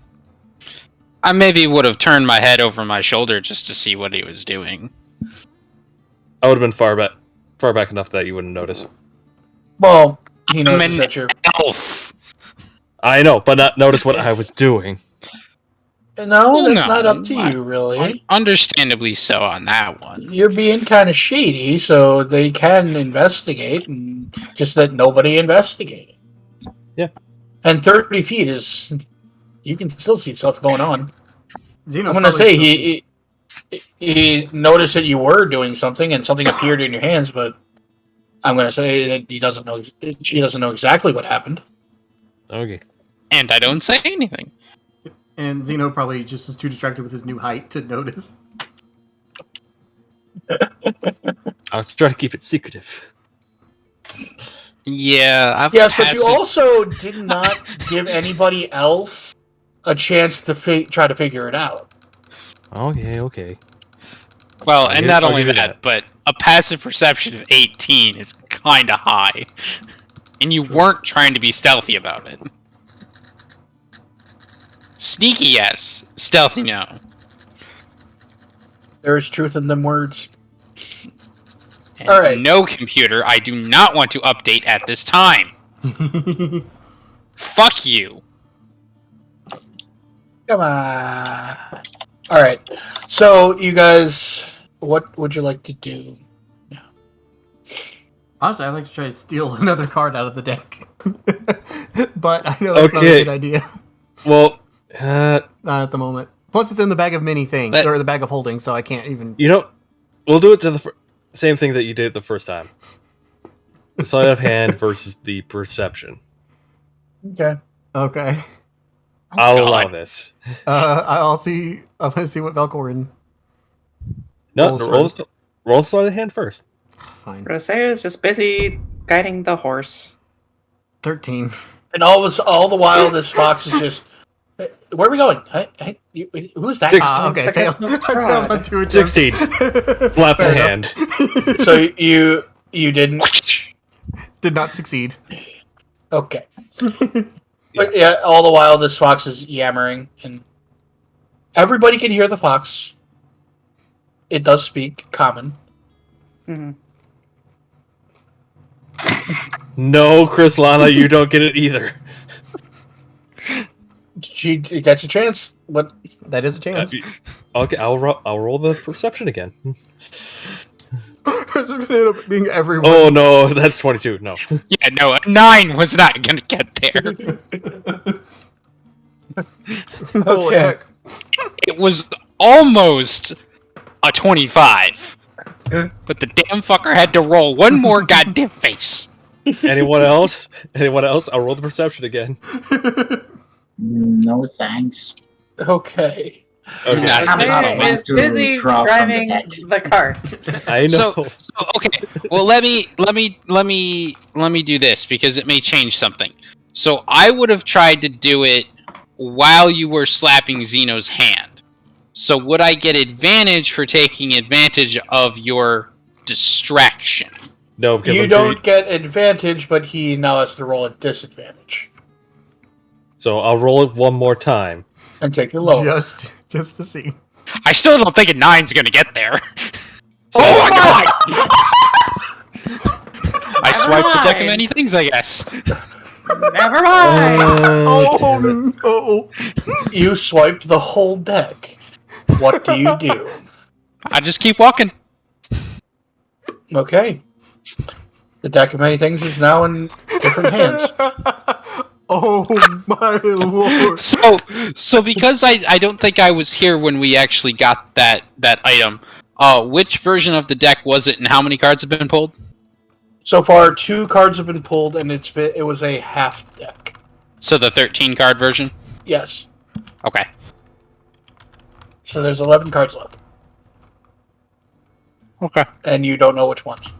I maybe would have turned my head over my shoulder just to see what he was doing. I would have been far back enough that you wouldn't notice. Well, he knows an that you're. Elf. I know, but not notice what I was doing. No, Well, that's not up to I- you, really. Understandably so on that one. You're being kind of shady, so they can investigate, and just that nobody investigated. Yeah. And 30 feet is. You can still see stuff going on. Xeno's I'm going to probably say still- he noticed that you were doing something and something appeared in your hands, but I'm going to say that she doesn't know exactly what happened. Okay. And I don't say anything. And Xeno probably just is too distracted with his new height to notice. I was trying to keep it secretive. Yeah, I've Yes, but you passive- also did not give anybody else a chance to try to figure it out. Okay. Well, I'll and give- not I'll only give you that, but a passive perception of 18 is kind of high. And you weren't trying to be stealthy about it. Sneaky, yes. Stealthy, no. There is truth in them words. And All right. no, computer, I do not want to update at this time. Fuck you. Come on. All right. So, you guys, what would you like to do? Honestly, I'd like to try to steal another card out of the deck. But I know that's not a Okay. good idea. Well, Not at the moment. Plus, it's in the bag of many things, But- or the bag of holding, so I can't even. you know, we'll do it to the same thing that you did the first time. The sleight of hand versus the perception. Okay. Okay. I'll God. allow this. I'll see. I'm gonna see what Valkorin. No, Rolls roll the sleight of hand first. Fine. Roseo's just busy guiding the horse. 13. And all the while, this fox is just, "Hey, where are we going? Who's that? Six- Okay, Check failed. us I out. failed on 2 attempts. 16. Flap the Fair hand. So you didn't. Did not succeed. Okay. But yeah, all the while this fox is yammering, and everybody can hear the fox. It does speak common. Mhm. No, Chris Lana, you don't get it either. She gets a chance. What? That is a chance. Okay, I'll roll the perception again. It's gonna end up being everyone. Oh no, that's 22. No. Yeah, no, a 9 was not gonna get there. Holy Okay. heck. It was almost a 25. But the damn fucker had to roll one more goddamn face. Anyone else? Anyone else? I'll roll the perception again. No thanks. Okay. Okay. Not I'm at this not moment. one Is to busy draw from the driving deck. the cart. I know. So okay, well let me do this because it may change something. So I would have tried to do it while you were slapping Zeno's hand. So would I get advantage for taking advantage of your distraction? No, because You I'm don't pretty- get advantage, but he now has to roll a disadvantage So I'll roll it one more time. and take the lower. Just to see. I still don't think a 9's gonna get there. Oh my god! I swiped the deck of mind. many things, I guess. Never mind. Oh no! You swiped the whole deck. What do you do? I just keep walking. Okay. The deck of many things is now in different hands. Oh my lord! So because I don't think I was here when we actually got that item. Which version of the deck was it, and how many cards have been pulled? So far, 2 cards have been pulled, and it was a half deck. So the 13 card version. Yes. Okay. So there's 11 cards left, Okay. and you don't know which ones.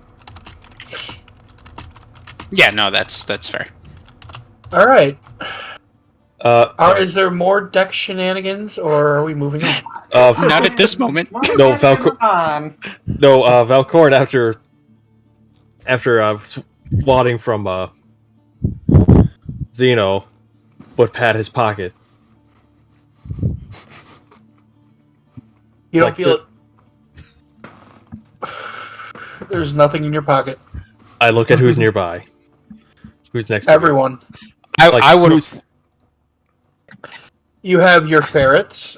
Yeah, no, that's fair. All right. Sorry. Is there more deck shenanigans, or are we moving on? Not at this moment. No, on. Valkorn after swatting from Zeno would pat his pocket. You don't Like feel it. There's nothing in your pocket. I look at who's nearby. Who's next to me. Everyone. I would who's- have. You have your ferrets.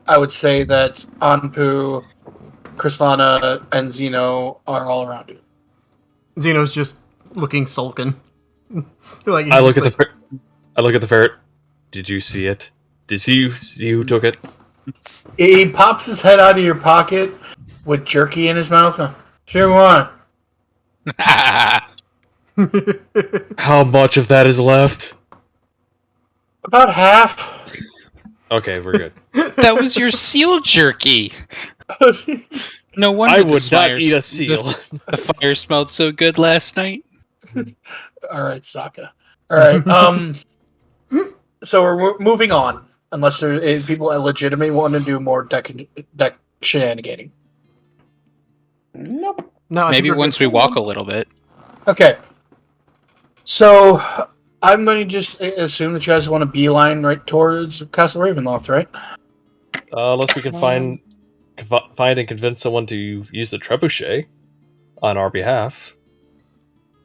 I would say that Anpu, Krislana, and Zeno are all around you. Zeno's just looking sulken. Like I look at the ferret. Did you see it? Did you see who took it? He pops his head out of your pocket with jerky in his mouth. Sure why. How much of that is left? About half. Okay, we're good. That was your seal jerky. No wonder I the would not fire- eat a seal. The fire smelled so good last night. All right, Sokka. All right. So we're moving on, unless there is people that legitimately want to do more deck shenanigating. Nope. No, I think Maybe we're once good. we walk a little bit. Okay. So I'm going to just assume that you guys want to beeline right towards Castle Ravenloft, right? Unless we can find and convince someone to use the trebuchet on our behalf.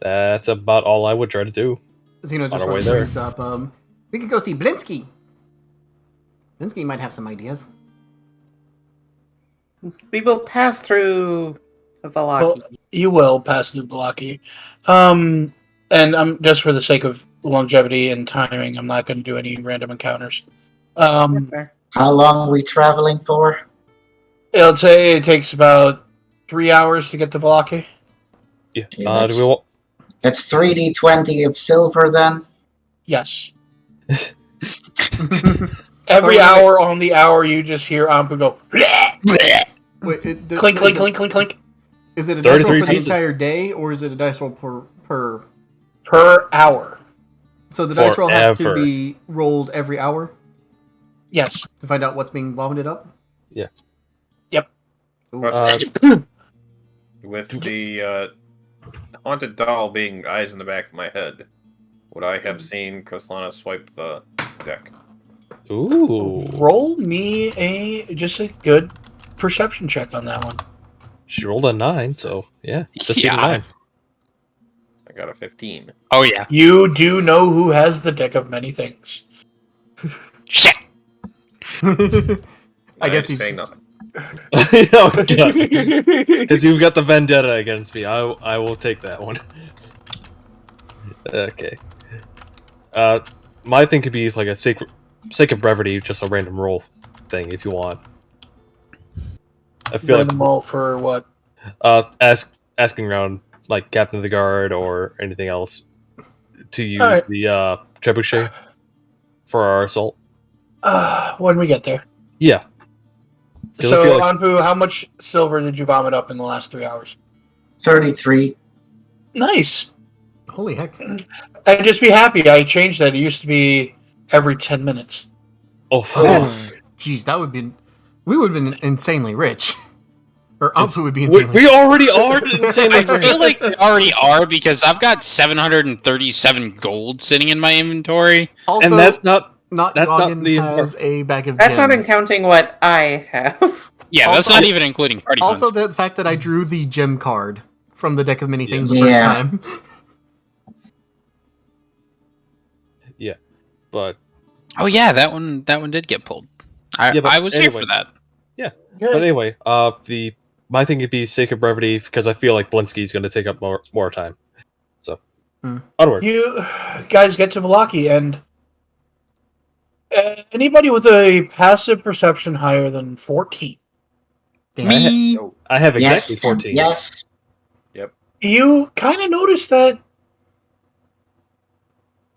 That's about all I would try to do. Zino On just our way there. brings up, we could go see Blinsky. Blinsky might have some ideas. We will pass through Valaki. Well, you will pass through Blocky. And I'm just for the sake of longevity and timing, I'm not going to do any random encounters. Fair. How long are we traveling for? I'll say it takes about 3 hours to get to Valaki. Yeah. Okay, Do that's- we want? That's 3d20 of silver then? Yes. Every hour on the hour, you just hear Ampu go, Wait, clink, clink, clink, clink, clink, Is it a dice roll 33 for the pieces. entire day, or is it a dice roll per? per hour. So the dice roll has to Forever. be rolled every hour Yes. to find out what's being vomited up. Yeah. Yep. Ooh. With the haunted doll being eyes in the back of my head, would I have seen Koslana swipe the deck? Ooh. Roll me just a good perception check on that one. She rolled a 9, so yeah. Just keep Yeah. in mind. I got a 15. Oh yeah. You do know who has the deck of many things. Shit. I guess he's say nothing. Because you've got the vendetta against me. I will take that one. Okay. My thing could be like a sake of brevity, just a random roll thing if you want. I feel Random roll for what? asking around like Captain of the Guard or anything else to use Alright. the trebuchet for our assault. When we get there. Yeah. 'Cause I So, feel like- Anpu, how much silver did you vomit up in the last 3 hours? 33. Nice. Holy heck! And just be happy. I changed that. It used to be every 10 minutes. Oh, Jeez, that would be. We would have been insanely rich. Or Ampu would be we, insanely. we already are insanely I feel like they already are because I've got 737 gold sitting in my inventory. Also, and that's not not that's not Goggin the has a bag of That's not gems. counting what I have. Yeah, that's Also- not even including party Also, funds. the fact that I drew the gem card from the deck of many things the Yeah. first time. but Oh yeah, that one did get pulled. Yeah, but I was here anyway. for that. But anyway, my thing would be sake of brevity because I feel like Blinsky's going to take up more time. So onward. You guys get to Valaki, and anybody with a passive perception higher than 14, Damn. Me, I have exactly Yes. 14. Yes. you kind of notice that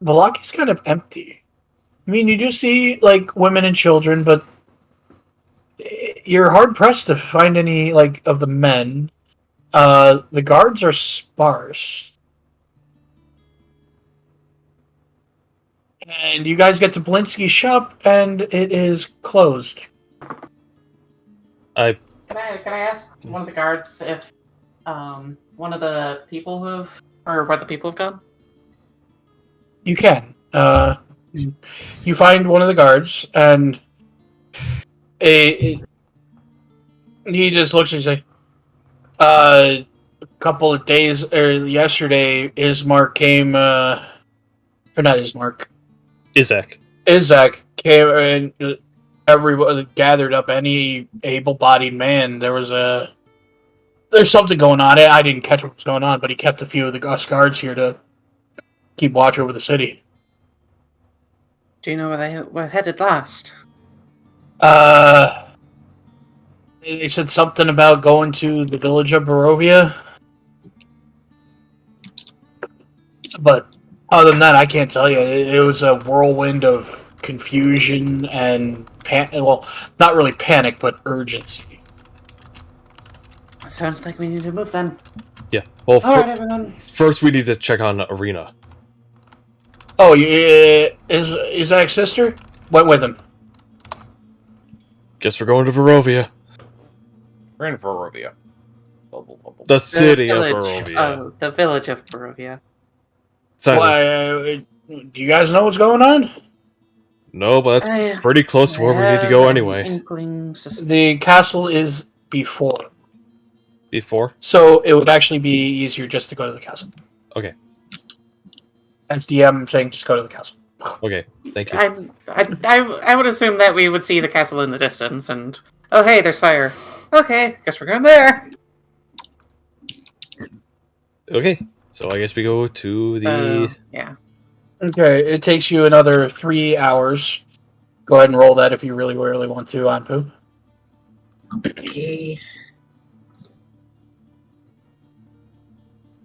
Valaki's kind of empty. I mean, you do see like women and children, but you're hard pressed to find any like of the men. The guards are sparse, and you guys get to Blinsky's shop, and it is closed. I Can I ask one of the guards if one of the people who have or where the people have gone? You can. You find one of the guards, and he just looks and says, a couple of days, or yesterday, Ismark came, or not Ismark, Izak. Izak came, and everybody gathered up any able-bodied man. There's something going on. I didn't catch what was going on, but he kept a few of the guards here to keep watch over the city. Do you know where they were headed last? They said something about going to the village of Barovia. But other than that, I can't tell you. It was a whirlwind of confusion and well, not really panic, but urgency. Sounds like we need to move then. Yeah. Well, Alright, everyone. first we need to check on Arena. Oh, yeah, is Isaac's sister? Went with him. Guess we're going to Barovia. We're in Barovia. Bubble, bubble. The city of village Barovia. of- the village of Barovia. Sorry, Why, do you guys know what's going on? no, but that's I pretty close to where we need to go anyway. Inkling suspicion. The castle is before. Before? So it would actually be easier just to go to the castle. Okay. As DM, I'm saying just go to the castle. Okay, thank you. I would assume that we would see the castle in the distance, and oh hey, there's fire. Okay, guess we're going there. Okay, so I guess we go to the... Yeah. Okay, it takes you another 3 hours. Go ahead and roll that if you really, really want to, Anpu. Okay.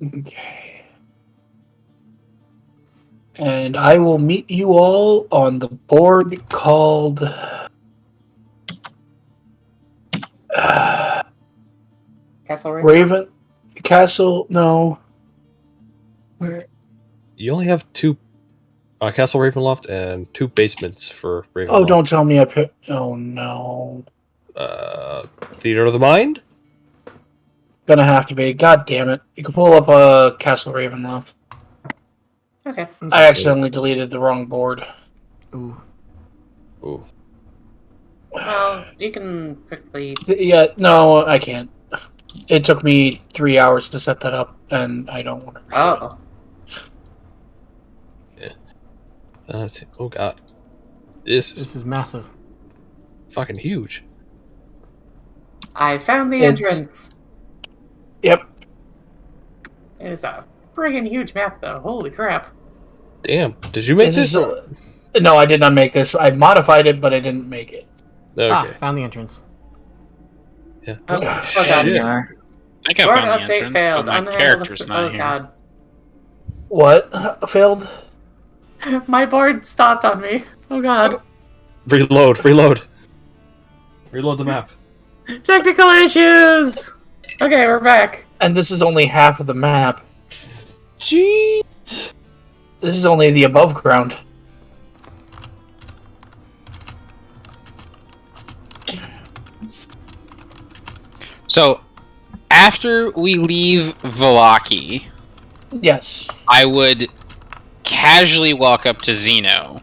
Okay. And I will meet you all on the board called... Castle Raven... Castle... No. Where... You only have 2 Castle Ravenloft and 2 basements for Ravenloft. Oh, don't tell me I put... Oh, no. Theater of the Mind? Gonna have to be. God damn it. You can pull up a Castle Ravenloft. Okay. I accidentally deleted the wrong board. Ooh. Ooh. Well, you can quickly. Yeah, no, I can't. It took me 3 hours to set that up, and I don't want to. Oh. Oh god. This This is massive. fucking huge. I found the It's- entrance. Yep. It is a friggin' huge map, though. Holy crap. Damn. Did you make This this? is, no, I did not make this. I modified it, but I didn't make it. Okay. Ah, found the entrance. Yeah. Oh, Yeah. oh god. Shit. Yeah. I think I Board found the update entrance, failed. but my Unhandled character's of- not oh here. god. What? Failed? My board stopped on me. Oh god. Reload. Reload the map. Technical issues! Okay, we're back. And this is only half of the map. Jeez. This is only the above ground. So, after we leave Vallaki, Yes. I would casually walk up to Zino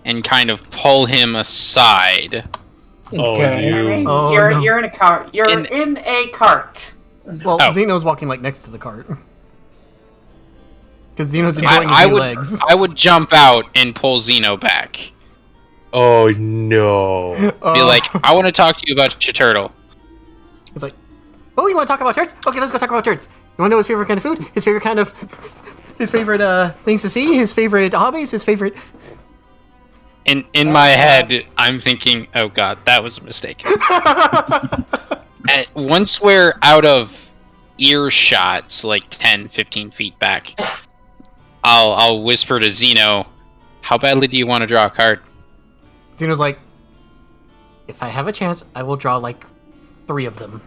and kind of pull him aside. Oh, Okay. you. Oh, you're no. you're in a cart. You're in a cart. Well, Oh. Zeno's walking like next to the cart. Because Zeno's enjoying I his new would legs. I would jump out and pull Zeno back. Oh no. Be like, I want to talk to you about your turtle. He's like, oh, you want to talk about turds? Okay, let's go talk about turds. You want to know his favorite kind of food? His favorite kind of... His favorite things to see? His favorite hobbies? His favorite... In my head, I'm thinking, oh god, that was a mistake. Once we're out of earshot, like 10, 15 feet back, I'll whisper to Zeno, how badly do you want to draw a card? Zeno's like, if I have a chance, I will draw like 3 of them.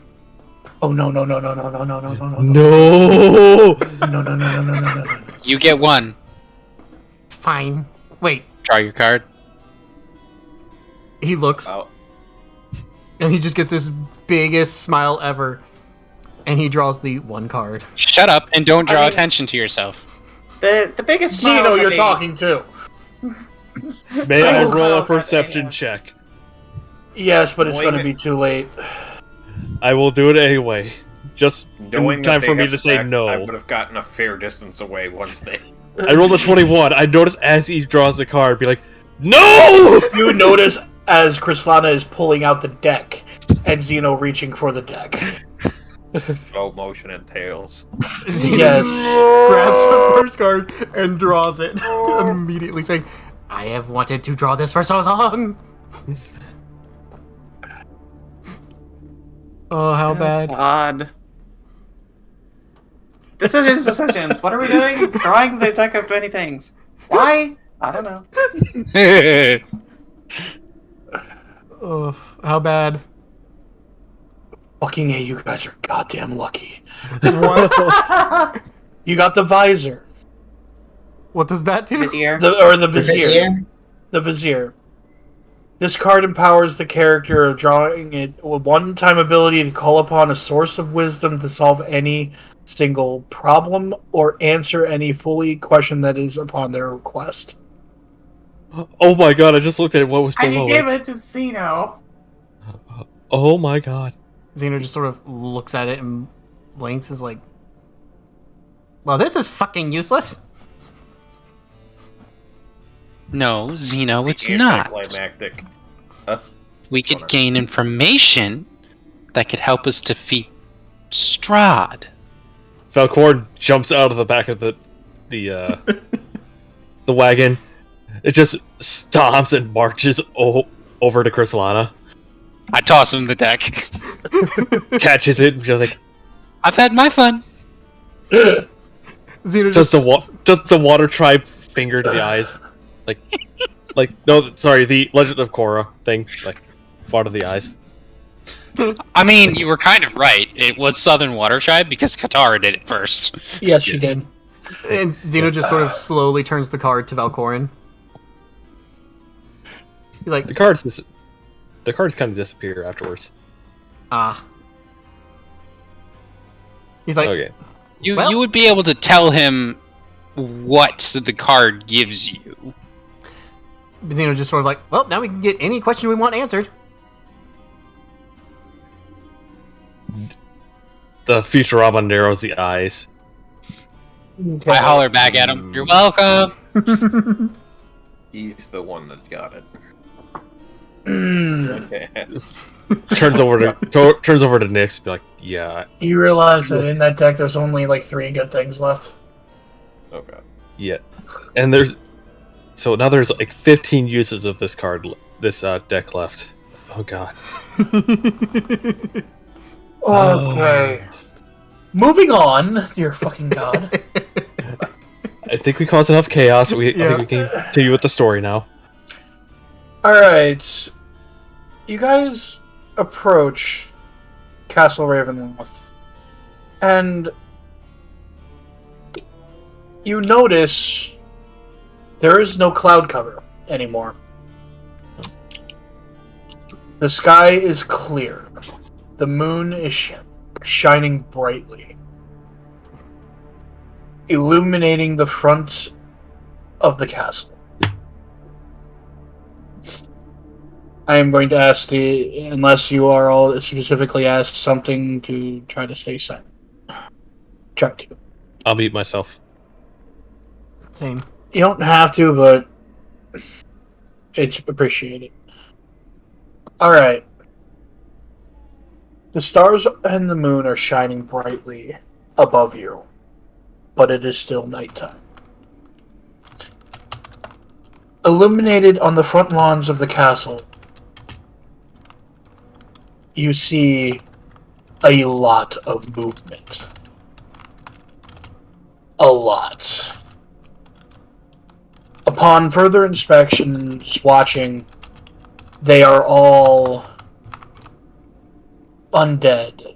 Oh no no no no no no no no no no No. no no no no no no. You get one. Fine. Wait, Draw your card. he looks, Oh. and he just gets this biggest smile ever, and he draws the 1 card. Shut up and don't draw I mean- attention to yourself. The biggest smile Zeno, for you're me- talking to. May I Oh, roll a God, perception anyway. check? Yes, but it's Knowing going to it- be too late. I will do it anyway. Just Knowing in that time they for me had to say back, no. I would have gotten a fair distance away once they. I rolled a 21. I notice as he draws the card, be like, no! You notice as Krislana is pulling out the deck, and Zeno reaching for the deck. Slow motion and tails. Zeno Yes. grabs the first card and draws it, immediately saying, I have wanted to draw this for so long! Oh, how bad. God. Decisions. What are we doing? Drawing the deck of many things. Why? I don't know. Oh, how bad. Fucking A, you guys are goddamn lucky. What? You got the visor. What does that do? Vizier. The The vizier. vizier? The vizier. This card empowers the character of drawing it a one-time ability to call upon a source of wisdom to solve any single problem or answer any fully question that is upon their request. Oh my god! I just looked at what was And you below gave it. it to Zino. Oh my god! Zeno just sort of looks at it and blinks. Is like, well, this is fucking useless. No, Zeno, it's not. Anticlimactic. We could gain information that could help us defeat Strahd. Falcor jumps out of the back of the the wagon. It just stomps and marches over to Chrysalana, I toss him the deck. catches it, and just like I've had my fun. Zeno just the water tribe finger to the eyes, like no, sorry, the Legend of Korra thing, like water to the eyes. I mean, you were kind of right. It was Southern Water Tribe because Katara did it first. Yes, she did. And Zeno just sort of slowly turns the card to Valkorin. He's like, The cards kind of disappear afterwards. ah. He's like, Okay. You would be able to tell him what the card gives you. Zeno just sort of like, well, now we can get any question we want answered. The Futurama narrows the eyes. I holler back at him. You're welcome. He's the one that got it. Mm. Okay. Turns over to Nyx, be like, yeah, You realize that in that deck there's only like 3 good things left. Okay. yeah. And there's like 15 uses of this card, this deck left. Oh god. Okay. Moving on, dear fucking god. I think we caused enough chaos. I think we can continue with the story now. Alright. You guys approach Castle Ravenloft. And you notice there is no cloud cover anymore. The sky is clear. The moon is shining brightly, illuminating the front of the castle. I am going to ask unless you are all specifically asked something, to try to stay silent. Try to. I'll mute myself. Same. You don't have to, but it's appreciated. Alright. The stars and the moon are shining brightly above you, but it is still nighttime. Illuminated on the front lawns of the castle, you see a lot of movement. A lot. Upon further inspection and watching, they are all undead.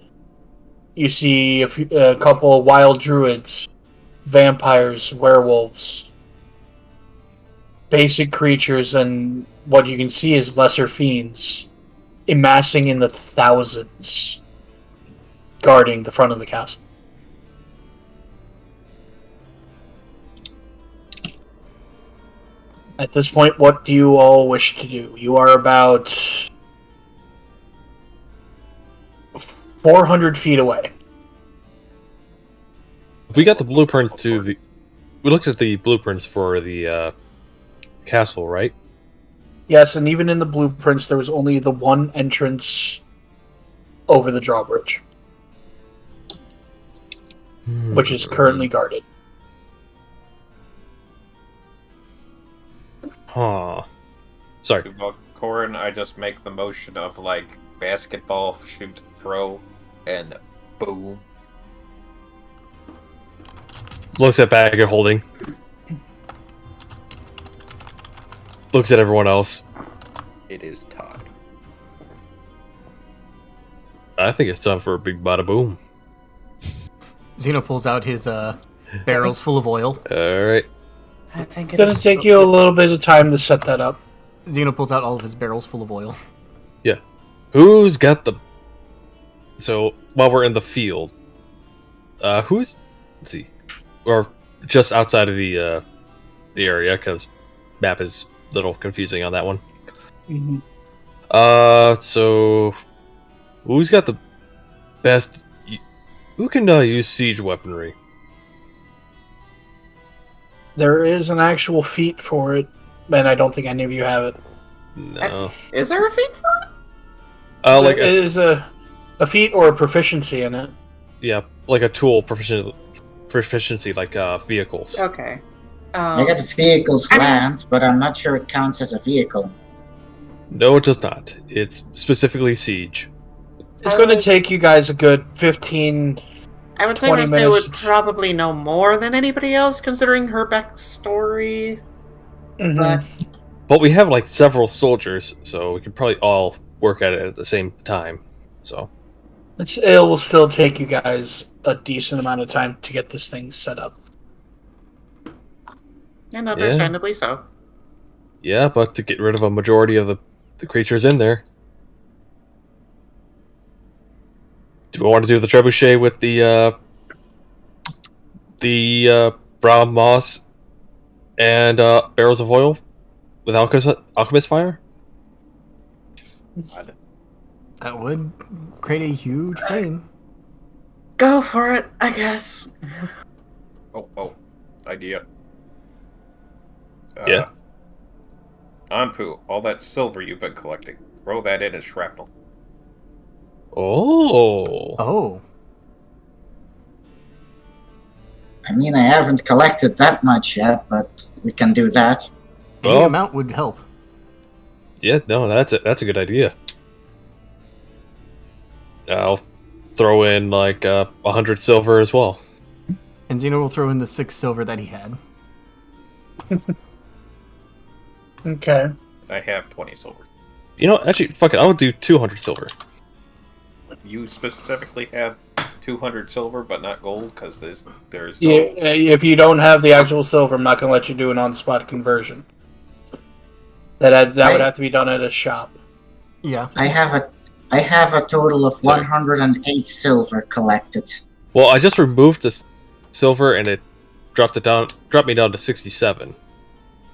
You see a couple of wild druids, vampires, werewolves, basic creatures, and what you can see is lesser fiends, amassing in the thousands, guarding the front of the castle. At this point, what do you all wish to do? You are about 400 feet away. We got the blueprints we looked at the blueprints for the castle, right? Yes, and even in the blueprints, there was only the one entrance over the drawbridge, which is currently guarded. Huh. Sorry. Corin, I just make the motion of like basketball, shoot, throw, and boom. Looks at bag of holding. Looks at everyone else. It is time. I think it's time for a big bada boom. Zeno pulls out his barrels full of oil. Alright. I think It's gonna take you a little bit of time to set that up. Zeno pulls out all of his barrels full of oil. Yeah. Who's got the... So, while we're in the field, who's... Let's see. Or just outside of the area, because map is a little confusing on that one. Mm-hmm. So... Who's got the best... Who can use siege weaponry? There is an actual feat for it, and I don't think any of you have it. No. Is there a feat for it? Like it is a feat or a proficiency in it. Yeah, like a tool proficiency, like vehicles. Okay. I got vehicles land, but I'm not sure it counts as a vehicle. No, it does not. It's specifically siege. It's going to take you guys a good 15... I would say 20 Rosé minutes. would probably know more than anybody else, considering her backstory. Mhm. But we have like several soldiers, so we could probably all work at it at the same time. So It will still take you guys a decent amount of time to get this thing set up. And understandably so. yeah, but to get rid of a majority of the creatures in there. Do we want to do the trebuchet with the brown moss and barrels of oil with alchemist fire? That would create a huge flame. Go for it, I guess. Oh, idea. Yeah. Anpu, all that silver you've been collecting, throw that in as shrapnel. Oh. Oh. I mean, I haven't collected that much yet, but we can do that. Any Well- amount would help. Yeah, no, that's a good idea. I'll throw in like 100 silver as well. And Zeno will throw in the 6 silver that he had. Okay. I have 20 silver. You know, actually, fuck it, I'll do 200 silver. You specifically have 200 silver, but not gold, because there's no... Yeah, if you don't have the actual silver, I'm not going to let you do an on-spot conversion. That would have to be done at a shop. Yeah. I have a total of 108 silver collected. Well, I just removed this silver and it dropped me down to 67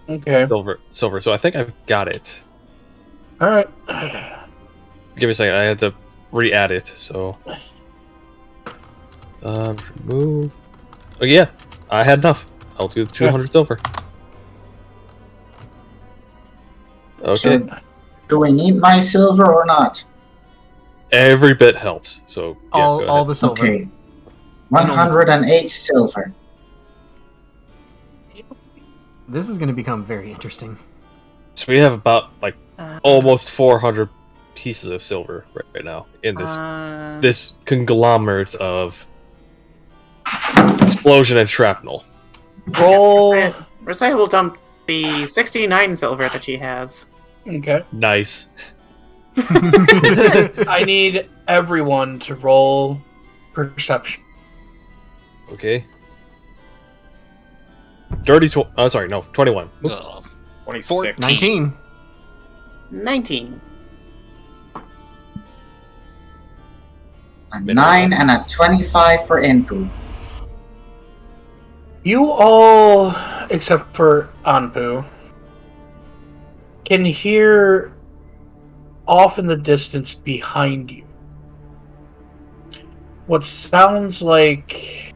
Okay. silver. So I think I've got it. All right. Give me a second. I had to re-add it. So remove. Oh yeah, I had enough. I'll do 200 silver. Okay. So, do we need my silver or not? Every bit helps. So yeah, go all ahead. the silver. Okay. 108 silver. This is going to become very interesting. So we have about like almost 400 pieces of silver right now in this conglomerate of explosion and shrapnel. Roll. Rosé will dump the 69 silver that she has. Okay. Nice. I need everyone to roll perception. Okay. Dirty 21. Ugh. 26. 19. 19. A 9 and a 25 for Inpu. You all, except for Anpu, can hear off in the distance behind you what sounds like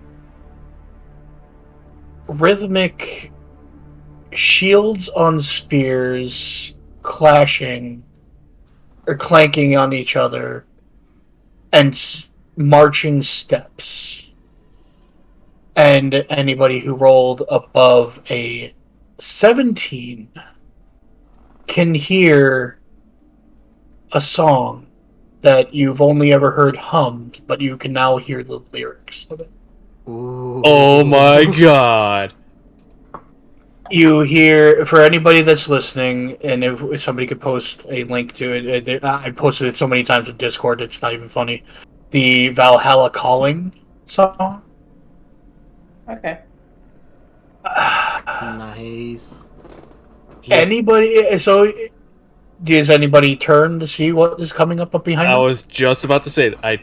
rhythmic shields on spears clashing or clanking on each other and marching steps. And anybody who rolled above a 17 can hear a song that you've only ever heard hummed, but you can now hear the lyrics of it. Ooh. Oh my god. You hear, for anybody that's listening, and if somebody could post a link to it, I posted it so many times in Discord, it's not even funny. The Valhalla Calling song. Okay. Nice. Anybody? So, does anybody turn to see what is coming up behind I them? was just about to say that.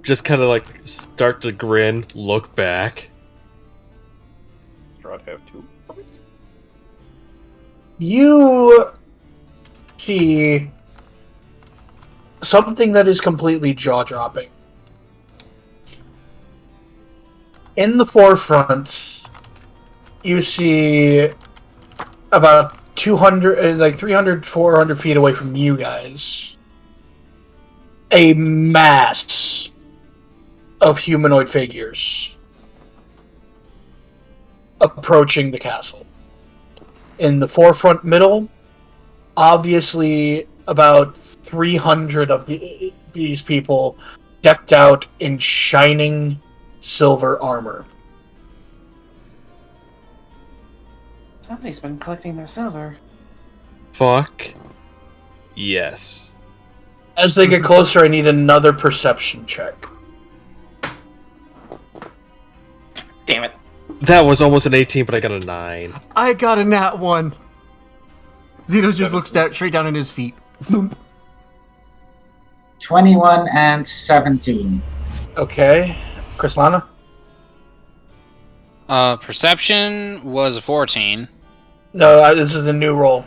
Just kind of like start to grin, look back. Strahd have 2 points? You see something that is completely jaw-dropping. In the forefront, you see about 200, like 300, 400 feet away from you guys, a mass of humanoid figures approaching the castle. In the forefront middle, obviously about 300 of these people decked out in shining silver armor. Somebody's been collecting their silver. Fuck. Yes. As they get closer, I need another perception check. Damn it. That was almost an 18, but I got a 9. I got a nat 1. Zeno just looks straight down at his feet. 21 and 17. Okay. Krislana? Perception was a 14. No, this is a new roll.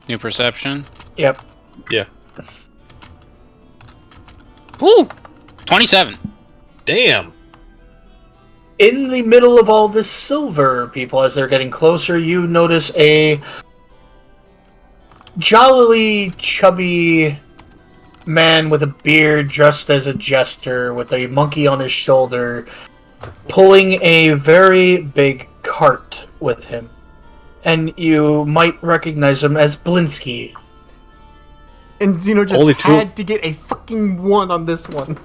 New perception. Yep. Yeah. Woo! 27. Damn. In the middle of all this silver, people, as they're getting closer, you notice a jollily chubby man with a beard dressed as a jester with a monkey on his shoulder pulling a very big cart with him. And you might recognize him as Blinsky. And Zeno just Only two- had to get a fucking 1 on this one.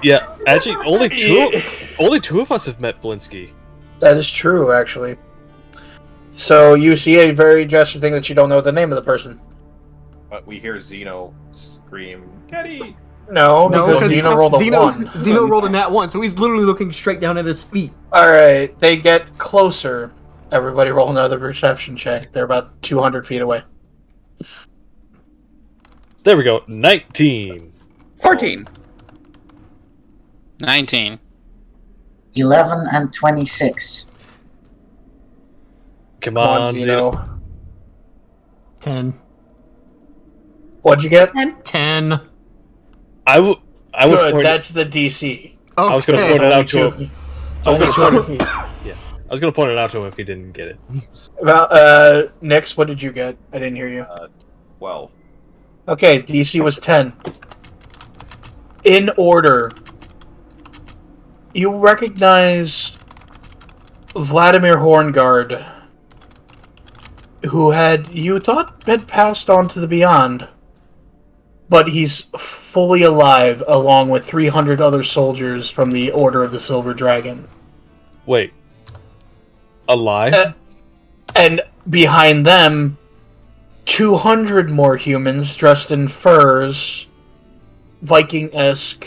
Yeah, actually, only two of us have met Blinsky. That is true, actually. So you see a very jester thing that you don't know the name of the person. But we hear Zeno scream, Teddy! No, because Zeno rolled a 1. Zeno rolled a nat 1, so he's literally looking straight down at his feet. Alright, they get closer. Everybody roll another perception check. They're about 200 feet away. There we go. 19. 14. 19. 11 and 26. Come Come on, on, Zeno. 10. What'd you get? 10. I would Good, point that's the DC. Okay. I was going to point it out to him. Only 200 feet. I was going to point it out to him if he didn't get it. Well, Nix, what did you get? I didn't hear you. 12. Okay, DC was 10. In order, you recognize Vladimir Horngard, who you thought had passed on to the beyond, but he's fully alive along with 300 other soldiers from the Order of the Silver Dragon. Wait. Alive? And behind them, 200 more humans dressed in furs, Viking-esque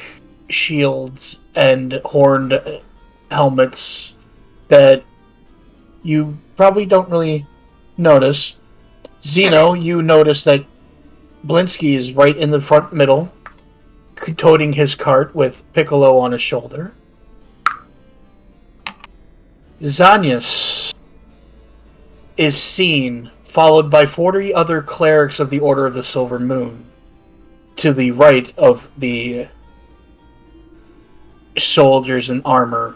shields, and horned helmets that you probably don't really notice. Zeno, you notice that Blinsky is right in the front middle, toting his cart with Piccolo on his shoulder. Zanius is seen, followed by 40 other clerics of the Order of the Silver Moon, to the right of the soldiers in armor.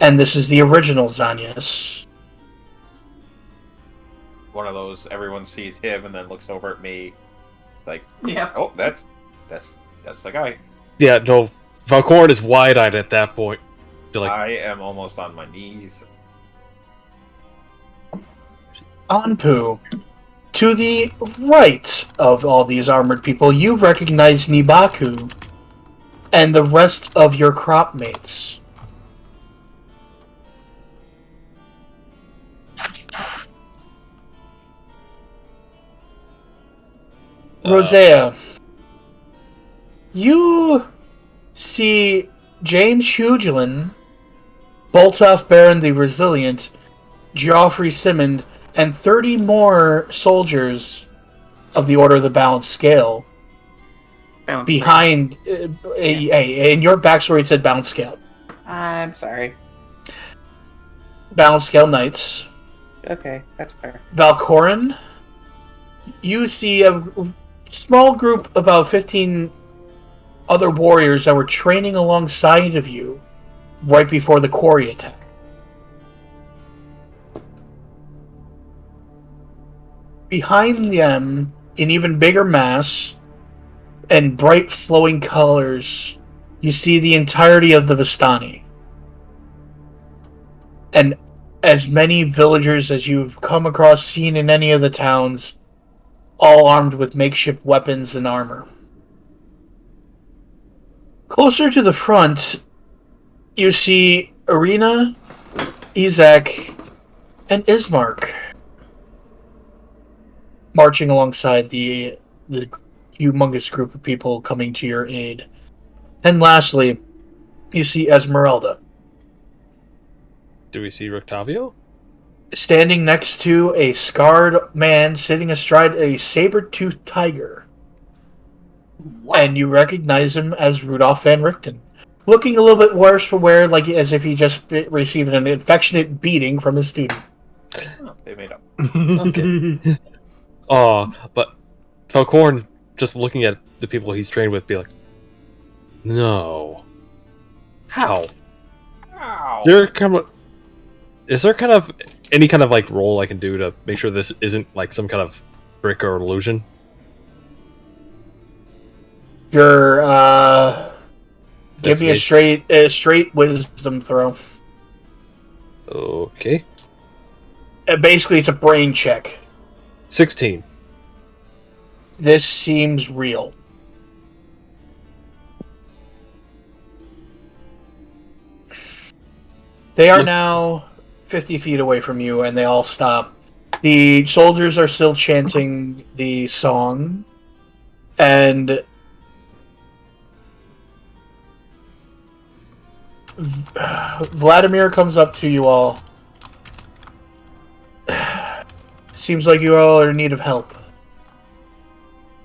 And this is the original Zanius. One of those, everyone sees him and then looks over at me, like, Yep. oh, that's the guy. Yeah, no. Valkorn is wide-eyed at that point. They're like, I am almost on my knees. Anpu, to the right of all these armored people, you recognize Nibaku and the rest of your crop mates. Rosea, you see James Hughlin, Boltoff Baron the Resilient, Geoffrey Simmond, and 30 more soldiers of the Order of the Balanced Scale Balance behind. In your backstory, it said Balanced Scale. I'm sorry. Balanced Scale Knights. Okay, that's fair. Valcorin, you see a small group, about 15 other warriors that were training alongside of you right before the quarry attack. Behind them, in even bigger mass and bright flowing colors, you see the entirety of the Vistani. And as many villagers as you've come across, seen in any of the towns, all armed with makeshift weapons and armor. Closer to the front, you see Irina, Izak, and Ismark marching alongside the humongous group of people coming to your aid. And lastly, you see Esmeralda, Do we see Rictavio? standing next to a scarred man sitting astride a saber-toothed tiger. And you recognize him as Rudolph Van Richten. Looking a little bit worse for wear, like as if he just received an affectionate beating from his student. Oh, they made up. Okay. But Falcorn, just looking at the people he's trained with, be like, no. How? Ow. Is there kind of any kind of like role I can do to make sure this isn't like some kind of trick or illusion? Your give me a straight wisdom throw. Okay. Basically, it's a brain check. 16. This seems real. They are now 50 feet away from you, and they all stop. The soldiers are still chanting the song, and Vladimir comes up to you all. Seems like you all are in need of help.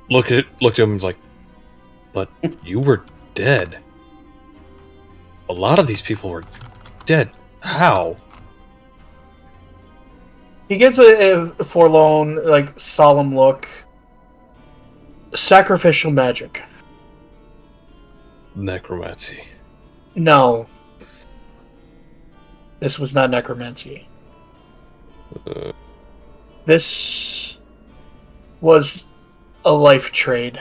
Look at him and is like, but you were dead. A lot of these people were dead. How? He gets a forlorn, like, solemn look. Sacrificial magic. Necromancy. No. This was not necromancy. This was a life trade.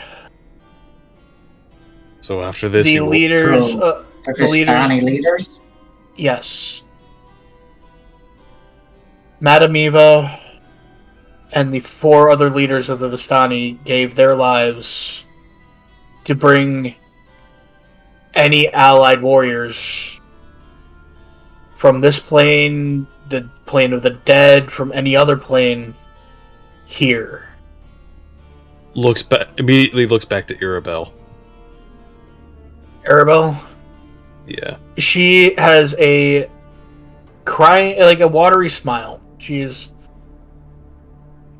So after this, The you will- leaders... The Vistani leaders? Yes. Madame Eva and the 4 other leaders of the Vistani gave their lives to bring any allied warriors from this plane, the plane of the dead, from any other plane, here. immediately looks back to Irabel. Arabelle, Yeah. she has a crying, like a watery smile. She's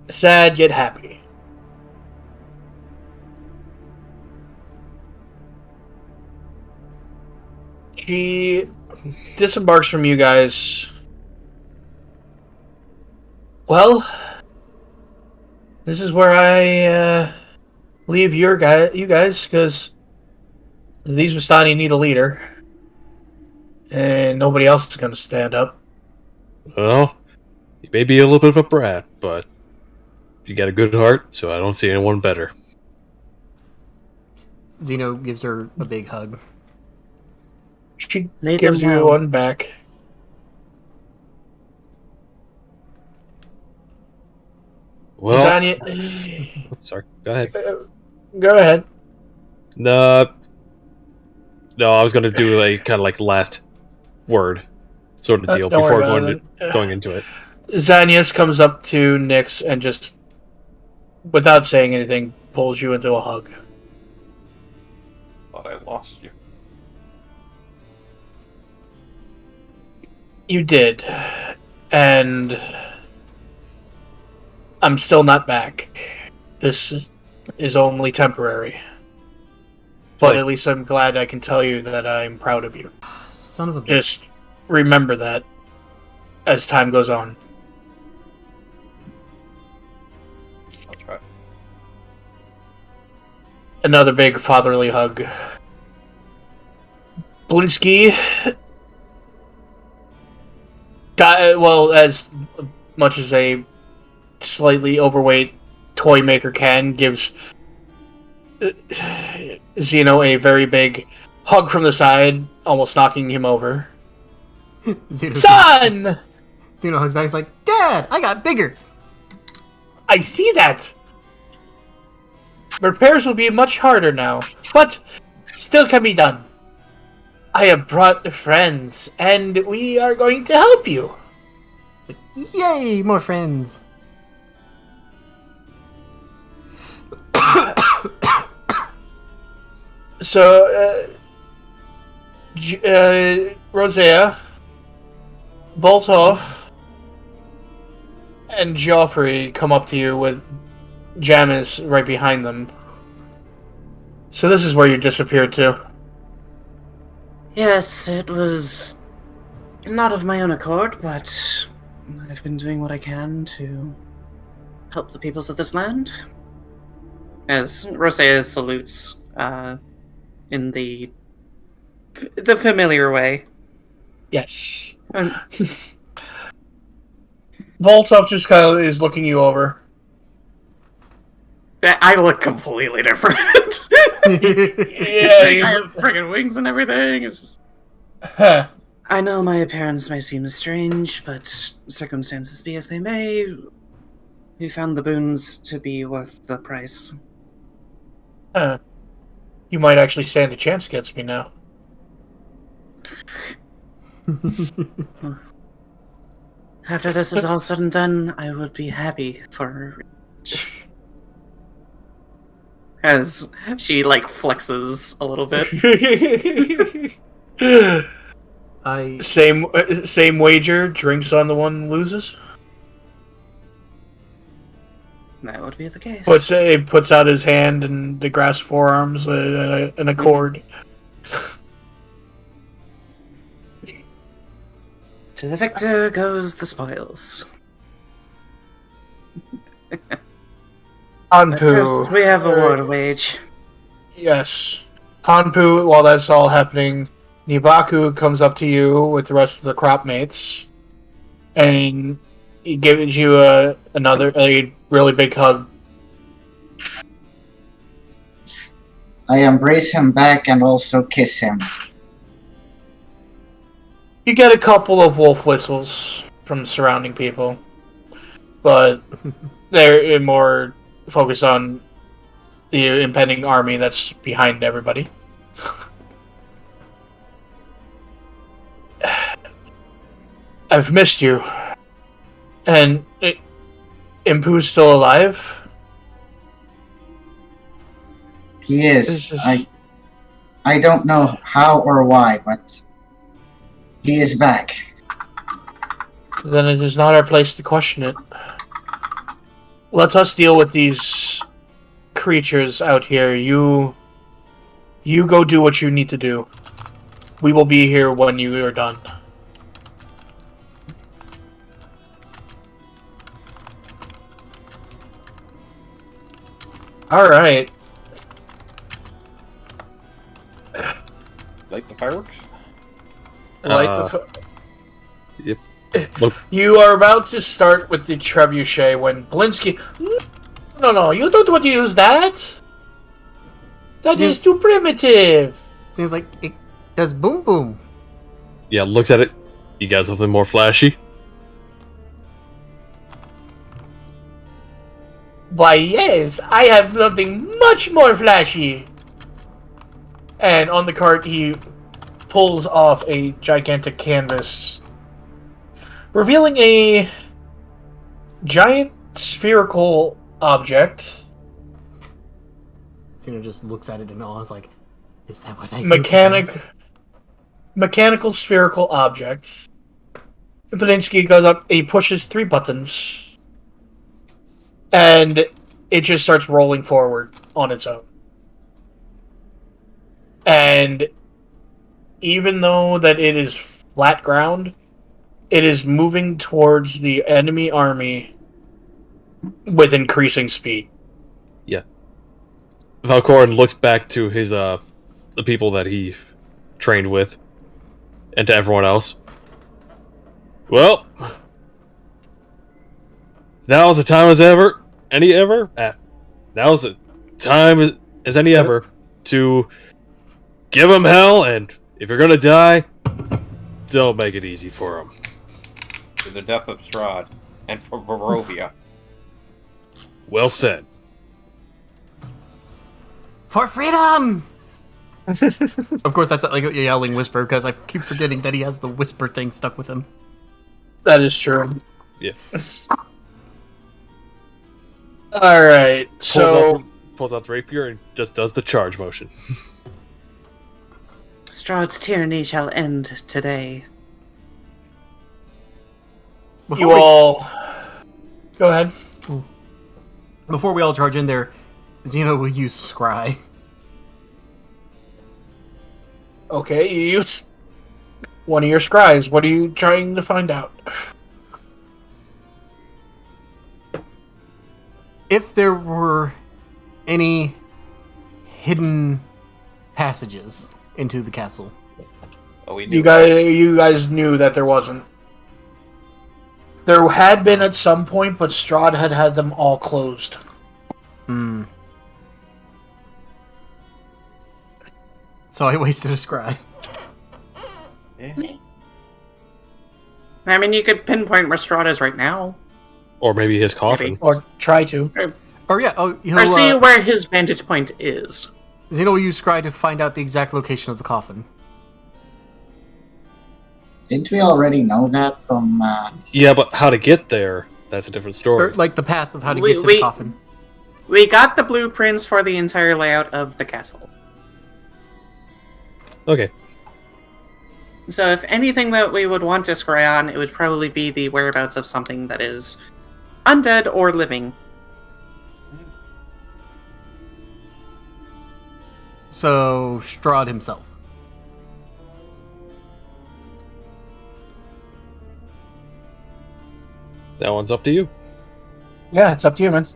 sad yet happy. She disembarks from you guys. Well, this is where I leave you guys, because these Vistani need a leader, and nobody else is going to stand up. Well, you may be a little bit of a brat, but you got a good heart, so I don't see anyone better. Zeno gives her a big hug. She Lead gives them you down. one back. Well, Zanya, sorry. Go ahead. go ahead. No, I was going to do a kind of like last word sort of deal Don't worry before about it. going into it. Xanius comes up to Nyx and just, without saying anything, pulls you into a hug. Thought I lost you. You did. And I'm still not back. This is only temporary. But Like- at least I'm glad I can tell you that I'm proud of you. Son of a bitch. Just remember that as time goes on. I'll try. Another big fatherly hug. Blinsky got, well, as much as a slightly overweight toy maker can, gives Zino a very big hug from the side, almost knocking him over. Zeno, Son! Zeno hugs back. He's like, Dad, I got bigger. I see that! Repairs will be much harder now, but still can be done. I have brought friends, and we are going to help you. Yay, more friends. So, Rosea, Boltov, and Joffrey come up to you with Jamis right behind them. So this is where you disappeared to. Yes, it was not of my own accord, but I've been doing what I can to help the peoples of this land. As Rosea salutes, in the familiar way. Yes. And Boltov just kind of is looking you over. I look completely different. Yeah, I have friggin' wings and everything. It's just... Huh. I know my appearance may seem strange, but circumstances be as they may, we found the boons to be worth the price. Huh. You might actually stand a chance against me now. After this is all said and done, I would be happy for... As she, like, flexes a little bit. I Same wager. Drinks on the one who loses. That would be the case. Puts out his hand and the grass forearms in a cord. To the victor goes the spoils. But first, Hanpu. we have a war to wage. Yes. Hanpu, while that's all happening, Nibaku comes up to you with the rest of the crop mates, and he gives you a really big hug. I embrace him back and also kiss him. You get a couple of wolf whistles from surrounding people, but they're more focused on the impending army that's behind everybody. I've missed you. And Impu's still alive? He is. This is- I don't know how or why, but he is back. Then it is not our place to question it. Let us deal with these creatures out here. You go do what you need to do. We will be here when you are done. Alright. Light the fireworks? Yep. Look, You are about to start with the trebuchet when Blinsky... No, you don't want to use that! That is too primitive! seems like it does boom boom. yeah, looks at it. You got something more flashy? Why, yes, I have something much more flashy! And on the cart, he pulls off a gigantic canvas, revealing a giant spherical object Zino just looks at it and all is like, is that what I think it is? Mechanical spherical object. Belinsky goes up, he pushes 3 buttons, and it just starts rolling forward on its own. And even though that it is flat ground, it is moving towards the enemy army with increasing speed. Yeah. Valkorin looks back to his the people that he trained with, and to everyone else. Well, now's the time as ever, now's the time as any ever to give them hell, and if you're gonna die, don't make it easy for them. To the death of Strahd, and for Barovia. Well said. For freedom! Of course, that's like a yelling whisper, because I keep forgetting that he has the whisper thing stuck with him. That is true. Yeah. Alright, so... Pulls out the rapier and just does the charge motion. Strahd's tyranny shall end today. You all... Go ahead. Before we all charge in there, Zino will use Scry. Okay, you use one of your scries. What are you trying to find out? If there were any hidden passages into the castle. Oh, we knew. You guys knew that there wasn't. There had been at some point, but Strahd had them all closed. Hmm. So I wasted a scry. I mean, you could pinpoint where Strahd is right now. Or maybe his coffin. Or try to. Or yeah, he'll, Or see where his vantage point is. Zeno will use Scry to find out the exact location of the coffin. Didn't we already know that from... Yeah, but how to get there, that's a different story. Or like the path of how to get to the coffin. We got the blueprints for the entire layout of the castle. Okay. So if anything that we would want to scry on, it would probably be the whereabouts of something that is undead or living. So, Strahd himself. That one's up to you. Yeah, it's up to you, man.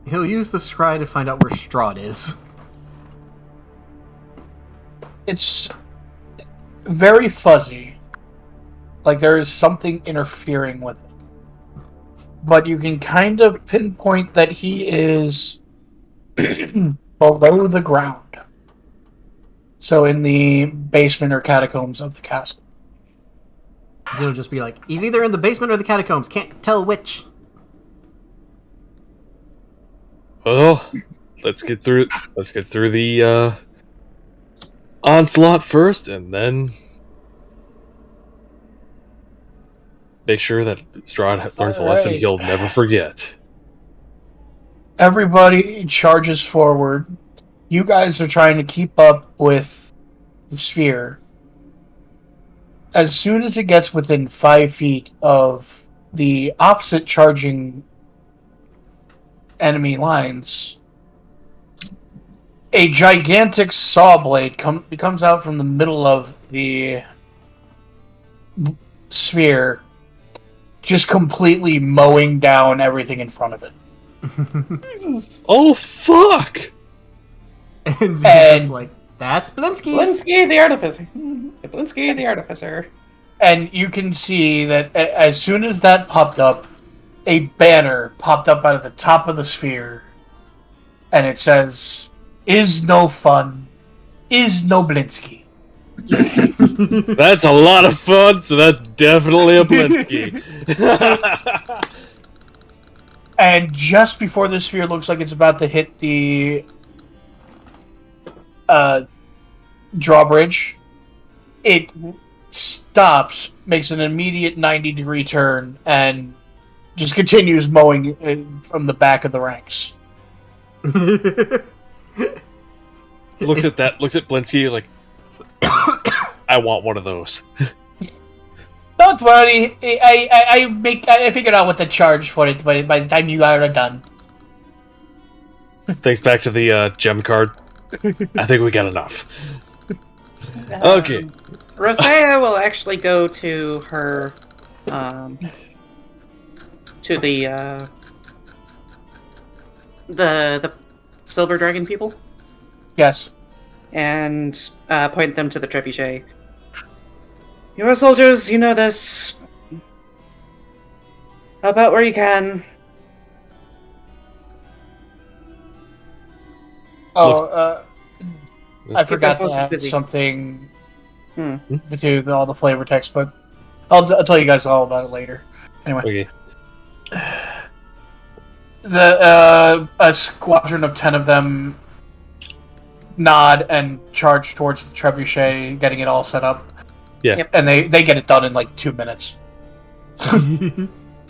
He'll use the scry to find out where Strahd is. It's very fuzzy. Like there is something interfering with it. But you can kind of pinpoint that he is below the ground. So in the basement or catacombs of the castle. Zeno will just be like, he's either in the basement or the catacombs. Can't tell which. Well, let's get through the onslaught first, and then make sure that Strahd learns the lesson he'll never forget. Everybody charges forward. You guys are trying to keep up with the sphere. As soon as it gets within 5 feet of the opposite charging enemy lines, a gigantic saw blade comes out from the middle of the sphere, just completely mowing down everything in front of it. Oh, fuck! And Zeno's just like, that's Blinsky's. Blinsky the Artificer. Blinsky the Artificer. And you can see that as soon as that popped up, a banner popped up out of the top of the sphere, and it says, "Is no fun, is no Blinsky." That's a lot of fun, so that's definitely a Blinsky. And just before the sphere looks like it's about to hit the drawbridge, it stops, makes an immediate 90-degree turn, and just continues mowing from the back of the ranks. Looks at that. Looks at Blinsky like, I want one of those. Don't worry, I figured out what to charge for it by the time you are done. Thanks back to the gem card. I think we got enough. Okay. Rosea will actually go to her, to the Silver Dragon people, Yes. and point them to the trebuchet. You are soldiers, you know this. Help out where you can. Oh, I Keep forgot that to post add busy. something Hmm. to all the flavor text, but I'll tell you guys all about it later. Anyway, Okay. a squadron of 10 of them nod and charge towards the trebuchet, getting it all set up. Yeah. Yep. And they get it done in like 2 minutes.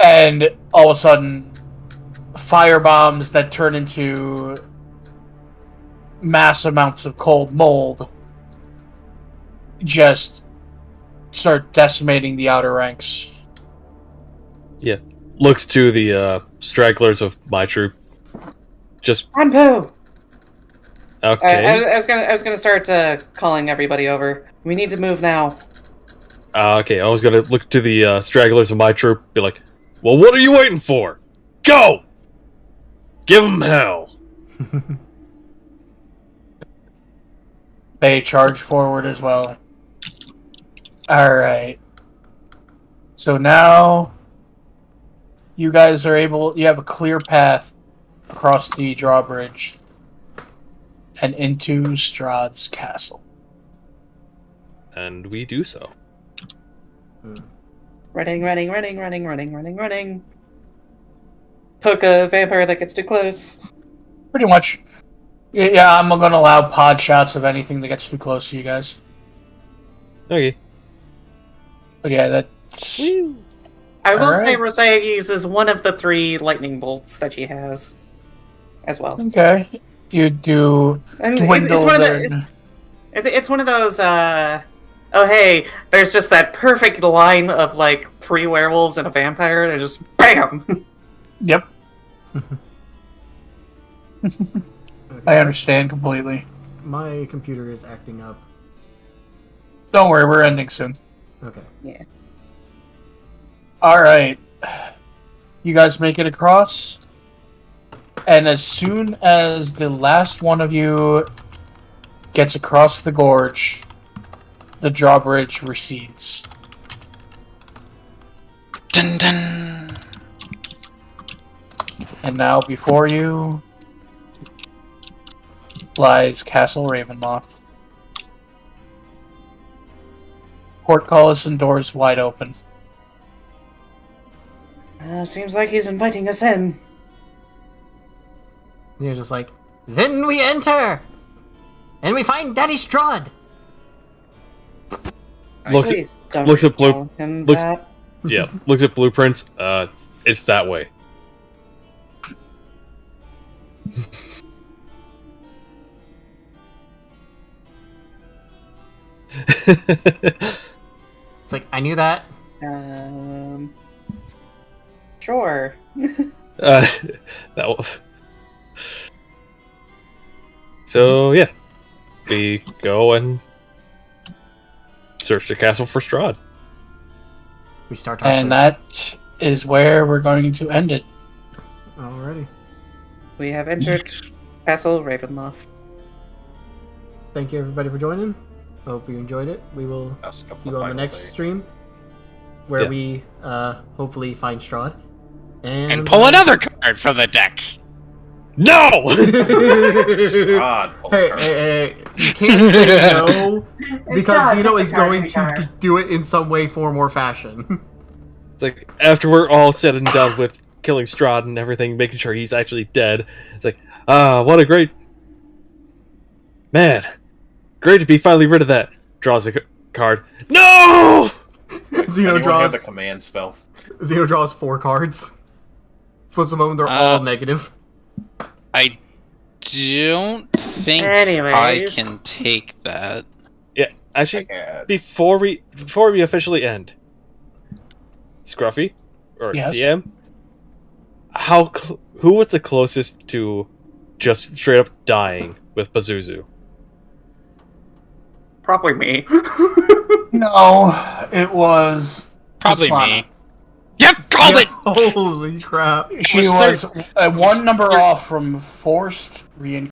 And all of a sudden, fire bombs that turn into mass amounts of cold mold just start decimating the outer ranks. Yeah. Looks to the stragglers of my troop. Just Anpu! okay. I was gonna start calling everybody over. We need to move now. Okay, I was gonna look to the stragglers of my troop, be like, well, what are you waiting for? Go! Give them hell! They charge forward as well. Alright. So now you guys are you have a clear path across the drawbridge and into Strahd's castle. And we do so. Running. Poke a vampire that gets too close. Pretty much. Yeah, I'm gonna allow pod shots of anything that gets too close to you guys. Okay. But yeah, that's... I will say Alright. Rosea uses one of the 3 lightning bolts that she has as well. Okay. You do And dwindle it's one of their... the, it's one of those, oh hey, there's just that perfect line of like 3 werewolves and a vampire, and just BAM! Yep. I understand completely. My computer is acting up. Don't worry, we're ending soon. Okay. Alright. You guys make it across. And as soon as the last one of you gets across the gorge, the drawbridge recedes. Dun dun. And now before you lies Castle Ravenloft. Portcullis and doors wide open. Seems like he's inviting us in. You're just like, then we enter! And we find Daddy Strahd! Please don't looks at blue- tell him looks- that. Yeah, looks at blueprints. It's that way. It's like, I knew that. Sure. that will... So yeah, we go and search the castle for Strahd. We start our And search. that is where we're going to end it. Alrighty. We have entered Castle Ravenloft. Thank you everybody for joining. Hope you enjoyed it. We will That's a couple see you of on the final next days. stream, where Yeah. we hopefully find Strahd. And pull another card from the deck. No! God, Hey, you can't say no because Zino is going to do it in some way, form, or fashion. It's like after we're all said and done with killing Strahd and everything, making sure he's actually dead. It's like, what a great man! Great to be finally rid of that. Draws a card. No! Zino Anyone have the draws. command spell. Zino draws 4 cards. Flips them over. They're all negative. I don't think Anyways. I can take that. Yeah, actually, God. before we officially end, Scruffy or Yes? DM, who was the closest to just straight up dying with Pazuzu? Probably me. No, it was Probably Kaslana. me. Yep, called it! Holy crap. She Was was one number off from forced reincarnation.